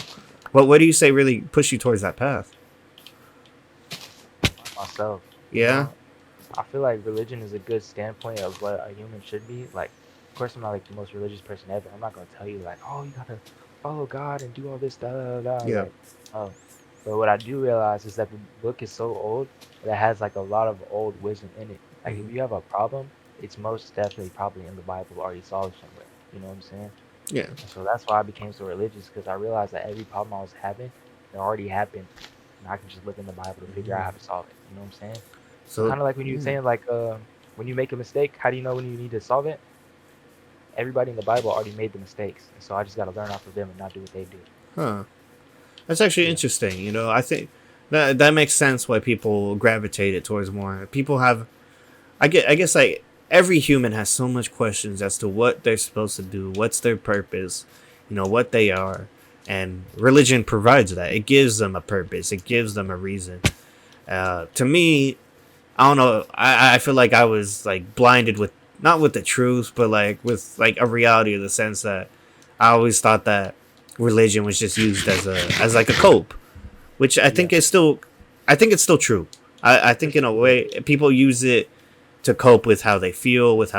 Speaker 1: What do you say really push you towards that path?
Speaker 2: Myself, you
Speaker 1: Yeah,
Speaker 2: know, I feel like religion is a good standpoint of what a human should be. Like, of course, I'm not like the most religious person ever. I'm not gonna tell you like, oh, you gotta follow God and do all this, da da da. Da.
Speaker 1: yeah.
Speaker 2: Like, oh, but what I do realize is that the book is so old that it has like a lot of old wisdom in it. Like,
Speaker 1: Hmm.
Speaker 2: if you have a problem, it's most definitely probably in the Bible already solved somewhere. You know what I'm saying?
Speaker 1: Yeah.
Speaker 2: And so that's why I became so religious because I realized that every problem I was having, it already happened, and I can just look in the Bible to figure out how to solve it. You know what I'm saying? So
Speaker 1: So
Speaker 2: kind of like when you were
Speaker 1: mm,
Speaker 2: saying like when you make a mistake, how do you know when you need to solve it? Everybody in the Bible already made the mistakes, and so I just got to learn off of them and not do what they did.
Speaker 1: huh. That's actually
Speaker 2: Yeah.
Speaker 1: interesting. You know, I think that makes sense why people gravitate it towards more. People have I guess like every human has so much questions as to what they're supposed to do, what's their purpose, you know, what they are. And religion provides that. It gives them a purpose. It gives them a reason. To me, I don't know. I feel like I was like blinded with not with the truth, but like with like a reality of the sense that I always thought that religion was just used as like a cope, which I
Speaker 2: Yeah,
Speaker 1: think is still, I think it's still true. I
Speaker 2: for
Speaker 1: think in a
Speaker 2: sure.
Speaker 1: way people use it to cope with how they feel, with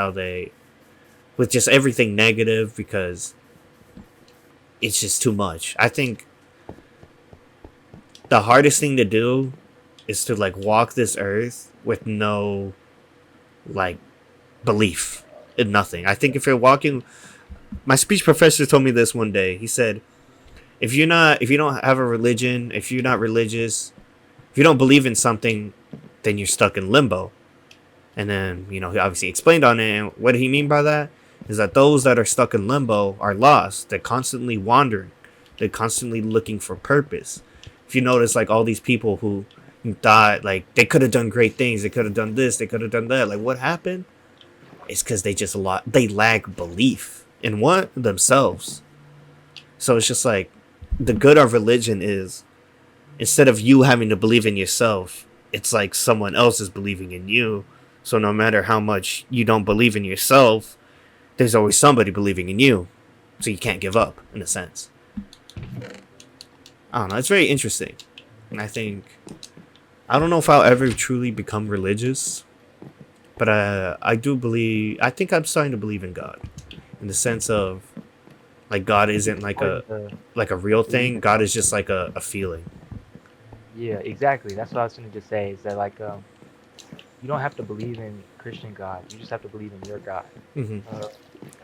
Speaker 1: just everything negative because it's just too much. I think the hardest thing to do is to like walk this earth with no like belief in nothing. I think if you're walking, my speech professor told me this one day. He said, if you don't have a religion, if you're not religious, if you don't believe in something, then you're stuck in limbo. And then, you know, he obviously explained on it. And what did he mean by that? Is that those that are stuck in limbo are lost. They're constantly wandering. They're constantly looking for purpose. If you notice, like all these people who thought like they could have done great things, they could have done this, they could have done that. Like what happened? It's because they lack belief in what themselves. So it's just like the good of religion is instead of you having to believe in yourself, it's like someone else is believing in you. So no matter how much you don't believe in yourself, there's always somebody believing in you. So you can't give up, in a sense. I don't know. It's very interesting. And I think, I don't know if I'll ever truly become religious, but I do believe, I think I'm starting to believe in God. In the sense of, like, God isn't
Speaker 2: Important to
Speaker 1: like a real
Speaker 2: believe
Speaker 1: thing.
Speaker 2: in
Speaker 1: God is
Speaker 2: something.
Speaker 1: just like a feeling.
Speaker 2: Yeah, exactly. That's what I was going to just say. Is that like you don't have to believe in Christian God. You just have to believe in your God.
Speaker 1: Hmm.
Speaker 2: Uh,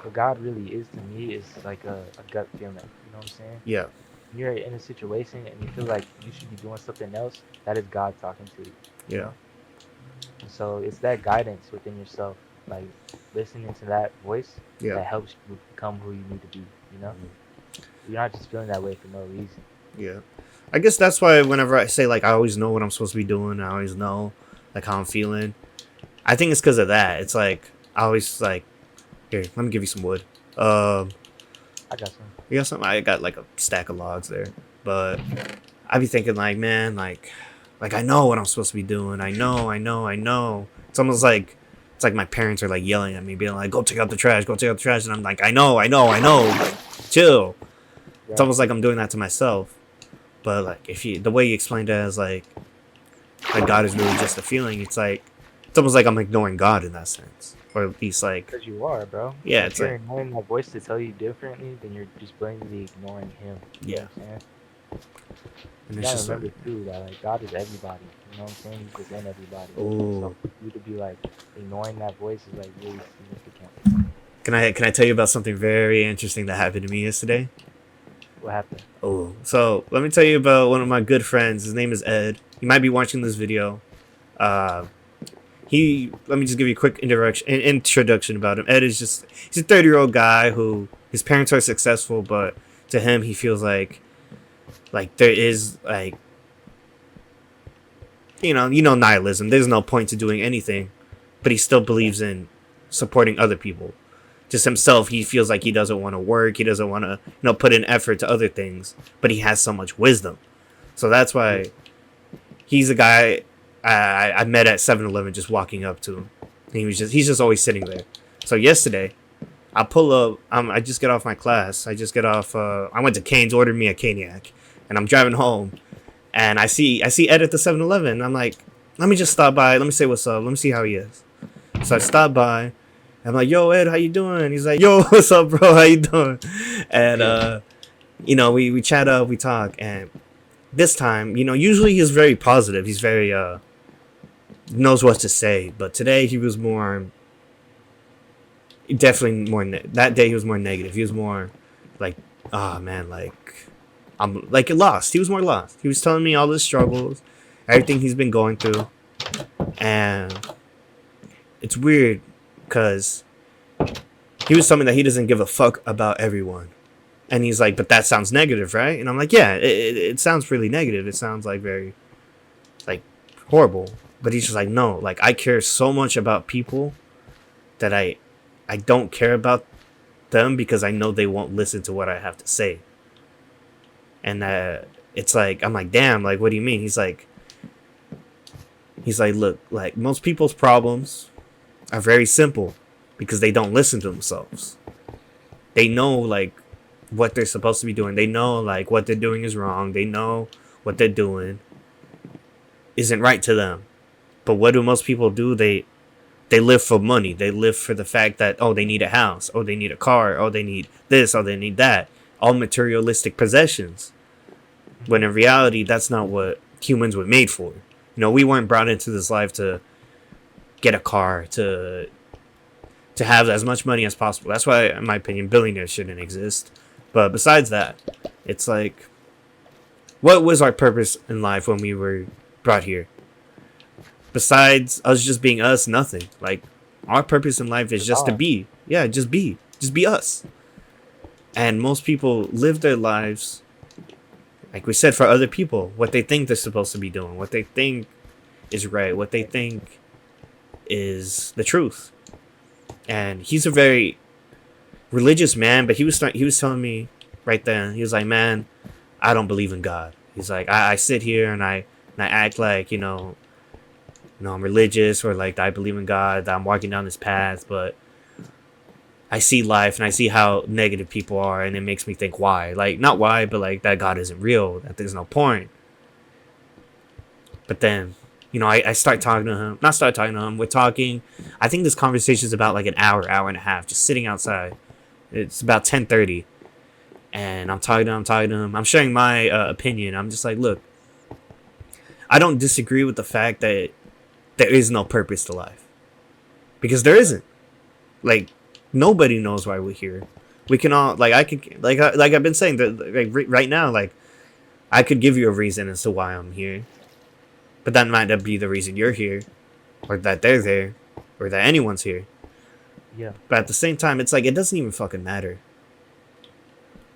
Speaker 2: what God really is to me is like a gut feeling. You know what I'm saying?
Speaker 1: Yeah.
Speaker 2: You're in a situation and you feel like you should be doing something else, that is God talking to you, you
Speaker 1: Yeah.
Speaker 2: know? And so it's that guidance within yourself, like listening to that voice
Speaker 1: Yeah.
Speaker 2: that helps you become who you need to be, you know? You're not just feeling that way for no reason.
Speaker 1: Yeah. I guess that's why whenever I say like I always know what I'm supposed to be doing, I always know like how I'm feeling. I think it's because of that. It's like I always like here. Let me give you some wood. Um,
Speaker 2: I got some.
Speaker 1: you got something? I got like a stack of logs there, but I be thinking like, man, like I know what I'm supposed to be doing. I know. It's almost like it's like my parents are like yelling at me, being like, "Go take out the trash, go take out the trash," and I'm like, I know. Like, chill. It's
Speaker 2: Right.
Speaker 1: almost like I'm doing that to myself. But like if you the way you explained it as like God is really just a feeling, it's almost like I'm ignoring God in that sense. Or at least like
Speaker 2: Because you are, bro.
Speaker 1: yeah,
Speaker 2: If
Speaker 1: it's
Speaker 2: you're
Speaker 1: like
Speaker 2: ignoring that voice to tell you differently, then you're just blatantly ignoring him. You know
Speaker 1: yeah.
Speaker 2: what I'm saying?
Speaker 1: And
Speaker 2: You
Speaker 1: it's
Speaker 2: gotta
Speaker 1: just like
Speaker 2: remember too that like God is everybody. You know what I'm saying? He's within everybody. So
Speaker 1: oh,
Speaker 2: for you to be like ignoring that voice is like really significant.
Speaker 1: can I tell you about something very interesting that happened to me yesterday?
Speaker 2: What happened?
Speaker 1: Oh, so let me tell you about one of my good friends. His name is Ed. He might be watching this video. Uh, he let me just give you a quick introduction about him. Ed is just he's a 30-year-old guy who his parents are successful, but to him he feels like there is like nihilism. There's no point to doing anything, but he still
Speaker 2: Yeah.
Speaker 1: believes in supporting other people. Just himself, he feels like he doesn't want to work. He doesn't want to put in effort to other things, but he has so much wisdom. So that's
Speaker 2: Yeah.
Speaker 1: why he's a guy I met at 7-Eleven just walking up to him. He's just always sitting there. So yesterday, I pull up. I just get off my class. I just get off. I went to Cane's, ordered me a caniac, and I'm driving home. And I see Ed at the 7-Eleven. I'm like, let me just stop by. Let me say what's up. Let me see how he is. So I stop by. I'm like, yo, Ed, how you doing? He's like, yo, what's up, bro? How you doing? And
Speaker 2: Yeah.
Speaker 1: we chat up, we talk, and this time, usually he's very positive. He's very knows what to say, but today he was more definitely more. That day he was more negative. He was more like, oh man, like I'm like lost. He was more lost. He was telling me all his struggles, everything he's been going through, and it's weird because he was telling me that he doesn't give a fuck about everyone. And he's like, but that sounds negative, right? And I'm like, yeah, it sounds really negative. It sounds like very, like, horrible. But he's just like, no, like, I care so much about people that I don't care about them because I know they won't listen to what I have to say. And it's like, I'm like, damn, like, what do you mean? He's like, look, like, most people's problems are very simple because they don't listen to themselves. They know, like, what they're supposed to be doing. They know like what they're doing is wrong. They know what they're doing isn't right to them. But what do most people do? They live for money. They live for the fact that, oh, they need a house, oh, they need a car, oh, they need this, oh, they need that. All materialistic possessions. When in reality, that's not what humans were made for. We weren't brought into this life to get a car, to have as much money as possible. That's why, in my opinion, billionaires shouldn't exist. But besides that, it's like, what was our purpose in life when we were brought here? Besides us just being us, nothing. Like, our purpose in life is just to be. Yeah, just be. Just be us. And most people live their lives, like we said, for other people. What they think they're supposed to be doing. What they think is right. What they think is the truth. And he's a very religious man, but he was telling me right then, he was like, man, I don't believe in God. He's like, I sit here and I act like, I'm religious, or like I believe in God, that I'm walking down this path, but I see life and I see how negative people are, and it makes me think why. Like, not why, but like that God isn't real, that there's no point. But then, I start talking to him. Not start talking to him. We're talking. I think this conversation is about like an hour and a half, just sitting outside. It's about 10:30. And I'm talking to him. I'm sharing my opinion. I'm just like, look, I don't disagree with the fact that there is no purpose to life. Because there isn't. Like, nobody knows why we're here. We can all, like, like I've been saying, that like, right now, like, I could give you a reason as to why I'm here. But that might not be the reason you're here, or that they're there, or that anyone's here.
Speaker 2: Yeah.
Speaker 1: But at the same time, it's like, it doesn't even fucking matter.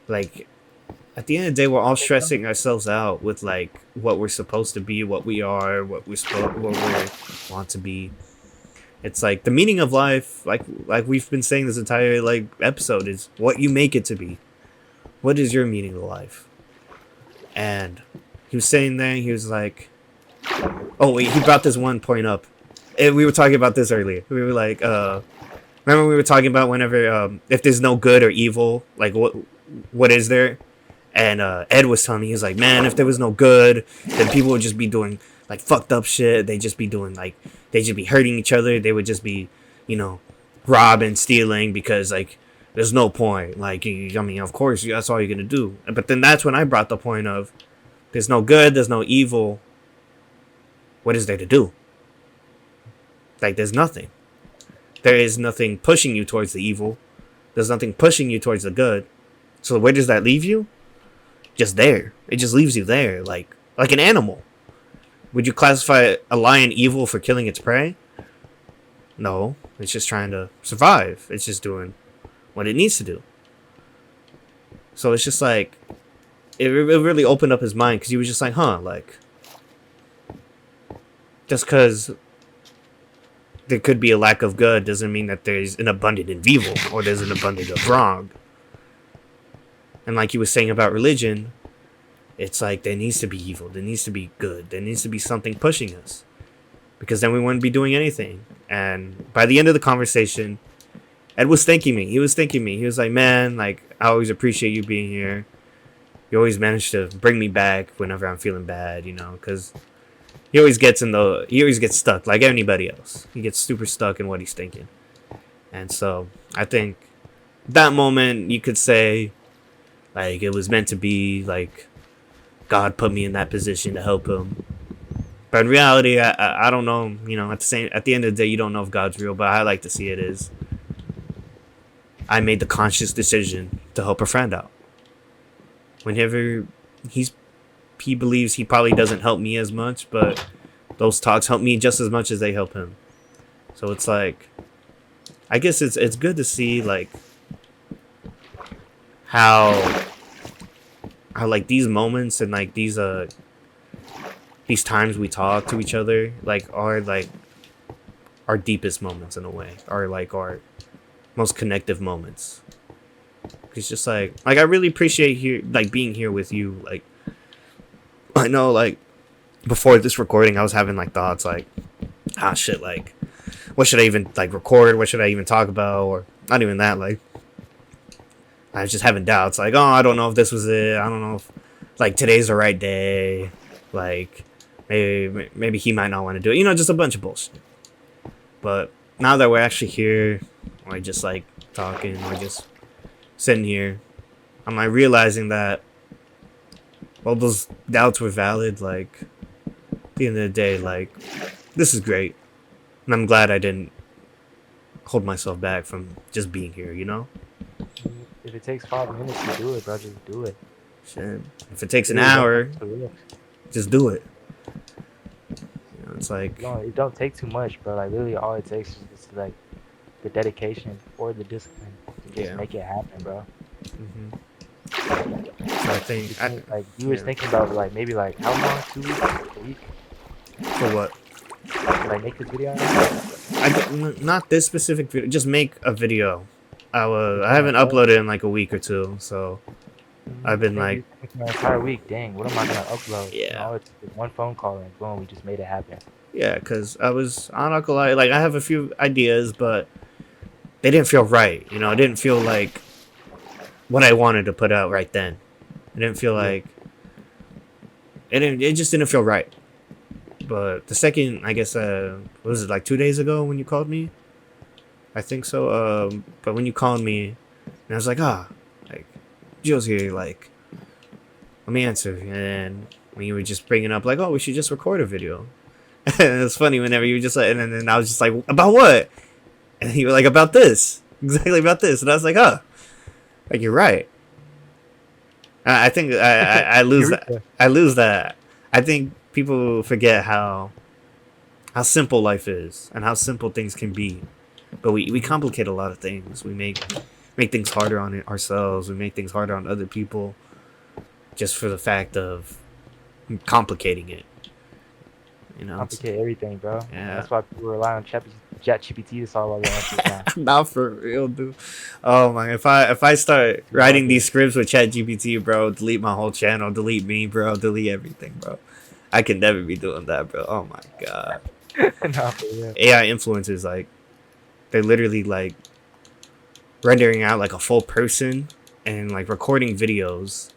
Speaker 1: Like, at the end of the day, we're all stressing ourselves out with like what we're supposed to be, what we are, what we want to be. It's like the meaning of life, like we've been saying this entire like episode, is what you make it to be. What is your meaning of life? And he was saying there, he was like, oh wait, he brought this one point up. And we were talking about this earlier. We were like, remember we were talking about whenever if there's no good or evil, like what is there? And Ed was telling me, he was like, man, if there was no good, then people would just be doing like fucked up shit. They'd just be doing like, they'd just be hurting each other. They would just be, robbing, stealing, because like there's no point. Like, I mean, of course, that's all you're gonna do. But then that's when I brought the point of, there's no good, there's no evil. What is there to do? Like, there's nothing. There is nothing pushing you towards the evil. There's nothing pushing you towards the good. So where does that leave you? Just there. It just leaves you there, like an animal. Would you classify a lion evil for killing its prey? No, it's just trying to survive. It's just doing what it needs to do. So it's just like, it really opened up his mind, because he was just like, like, just because there could be a lack of good doesn't mean that there's an abundance of evil, or there's an abundance of wrong. And like he was saying about religion, it's like there needs to be evil, there needs to be good, there needs to be something pushing us, because then we wouldn't be doing anything. And by the end of the conversation, Ed was thanking me. He was like, man, like, I always appreciate you being here. You always manage to bring me back whenever I'm feeling bad, because he always gets stuck like anybody else. He gets super stuck in what he's thinking. And so I think that moment, you could say, like, it was meant to be, like, God put me in that position to help him. But in reality, I don't know, at the end of the day, you don't know if God's real, but I like to see it as, I made the conscious decision to help a friend out. Whenever he believes he probably doesn't help me as much, but those talks help me just as much as they help him. So it's like, I guess it's good to see, like, how like these moments and like these times we talk to each other, like, are like our deepest moments in a way, are like our most connective moments. It's just like I really appreciate being here with you. Like, I know, like, before this recording, I was having like thoughts like, shit, like, what should I even like record? What should I even talk about? Or not even that, like I was just having doubts, like, oh, I don't know if this was it. I don't know if like today's the right day. Like maybe he might not want to do it. You know, just a bunch of bullshit. But now that we're actually here, we're just like talking, we're just sitting here. I'm like realizing that all those doubts were valid. Like at the end of the day, like this is great, and I'm glad I didn't hold myself back from just being here. You know,
Speaker 2: If it takes 5 minutes to do it, bro, just do it.
Speaker 1: shit. If it takes an
Speaker 2: Really, don't
Speaker 1: hour,
Speaker 2: take too much.
Speaker 1: just do it. You know, it's like
Speaker 2: It don't take too much, bro. Like literally, all it takes is just like the dedication or the discipline to just
Speaker 1: Yeah.
Speaker 2: make it happen, bro.
Speaker 1: so I think
Speaker 2: Like you was thinking about like maybe like how long, 2 weeks, a week,
Speaker 1: for what
Speaker 2: to like make this video.
Speaker 1: not this specific video, just make a video. I haven't
Speaker 2: Like,
Speaker 1: uploaded in like a week or two, so I've been like,
Speaker 2: an entire week. Dang, what am I gonna upload?
Speaker 1: Yeah.
Speaker 2: No, it's one phone call and boom, we just made it happen.
Speaker 1: yeah, because I'm not gonna lie, like I have a few ideas, but they didn't feel right. You know, it didn't feel like what I wanted to put out right then. It didn't feel like it just didn't feel right. But the second, I guess, what was it, like 2 days ago when you called me? I think so. But when you called me, and I was like, like Joe's here, like let me answer. And then when you were just bringing up like, oh, we should just record a video. And it was funny whenever you were just like, and then I was just like, about what? And you were like, about this, exactly about this. And I was like, like you're right. I think I lose that. I lose that. I think people forget how simple life is and how simple things can be, but we complicate a lot of things. We make things harder on it ourselves. We make things harder on other people, just for the fact of complicating it. You know,
Speaker 2: Complicate everything, bro.
Speaker 1: Yeah.
Speaker 2: That's why people rely on ChatGPT to solve all the answers now.
Speaker 1: not for real, dude. Oh my! If I start writing these scripts with ChatGPT, bro, delete my whole channel, delete me, bro, delete everything, bro. I can never be doing that, bro. Oh my god.
Speaker 2: Nah, for real.
Speaker 1: AI influencers, like, they're literally like rendering out like a full person and like recording videos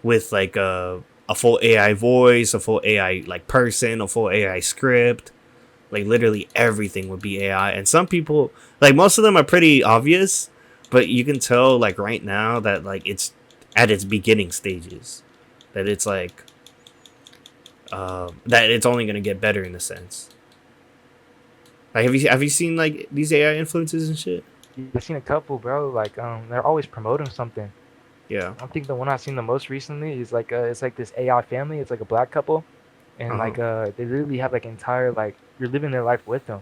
Speaker 1: with like a full AI voice, a full AI like person, a full AI script. Like literally everything would be AI. And some people, like most of them are pretty obvious, but you can tell like right now that like it's at its beginning stages. That it's like that it's only gonna get better in a sense. Like have you seen like these AI influences and shit?
Speaker 2: I've seen a couple, bro. Like they're always promoting something.
Speaker 1: Yeah.
Speaker 2: I think the one I've seen the most recently is like it's like this AI family. It's like a black couple, and like they literally have like entire like you're living their life with them.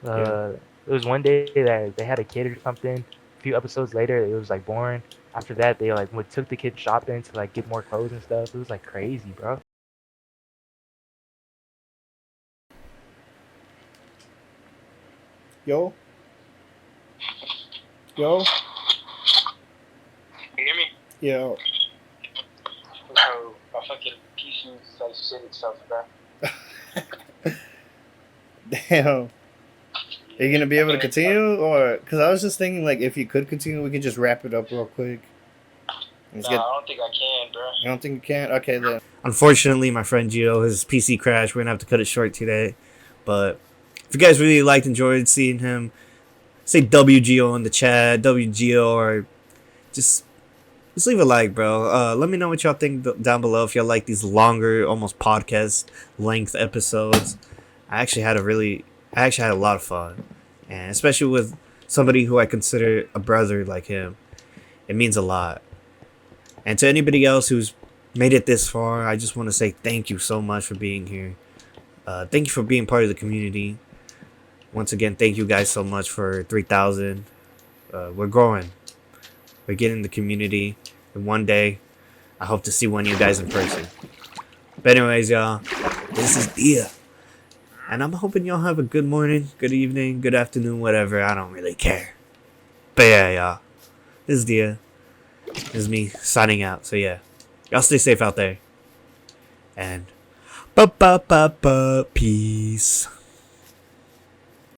Speaker 2: It was one day that they had a kid or something. A few episodes later, it was like born. After that, they like took the kid shopping to like get more clothes and stuff. It was like crazy, bro.
Speaker 1: Yo.
Speaker 3: You hear me?
Speaker 1: Yo.
Speaker 3: No, my fucking PC like shit itself, bro.
Speaker 1: Damn. Are you gonna be able to continue, or because I was just thinking like if you could continue, we could just wrap it up real quick.
Speaker 3: I don't think I can, bro.
Speaker 1: You don't think you can? Okay then. Unfortunately, my friend Gio, his PC crashed. We're gonna have to cut it short today. But if you guys really enjoyed seeing him, say WGO in the chat, WGO, or just leave a like, bro. Let me know what y'all think down below if y'all like these longer, almost podcast length episodes. I actually had a lot of fun, and especially with somebody who I consider a brother like him, it means a lot. And to anybody else who's made it this far, I just want to say thank you so much for being here. Thank you for being part of the community. Once again, thank you guys so much for 3,000. We're growing. We're getting the community. And one day, I hope to see one of you guys in person. But anyways, y'all, this is Diah. And I'm hoping y'all have a good morning, good evening, good afternoon, whatever. I don't really care. But yeah, y'all. This is Diah. This is me signing out. So yeah, y'all stay safe out there. And peace.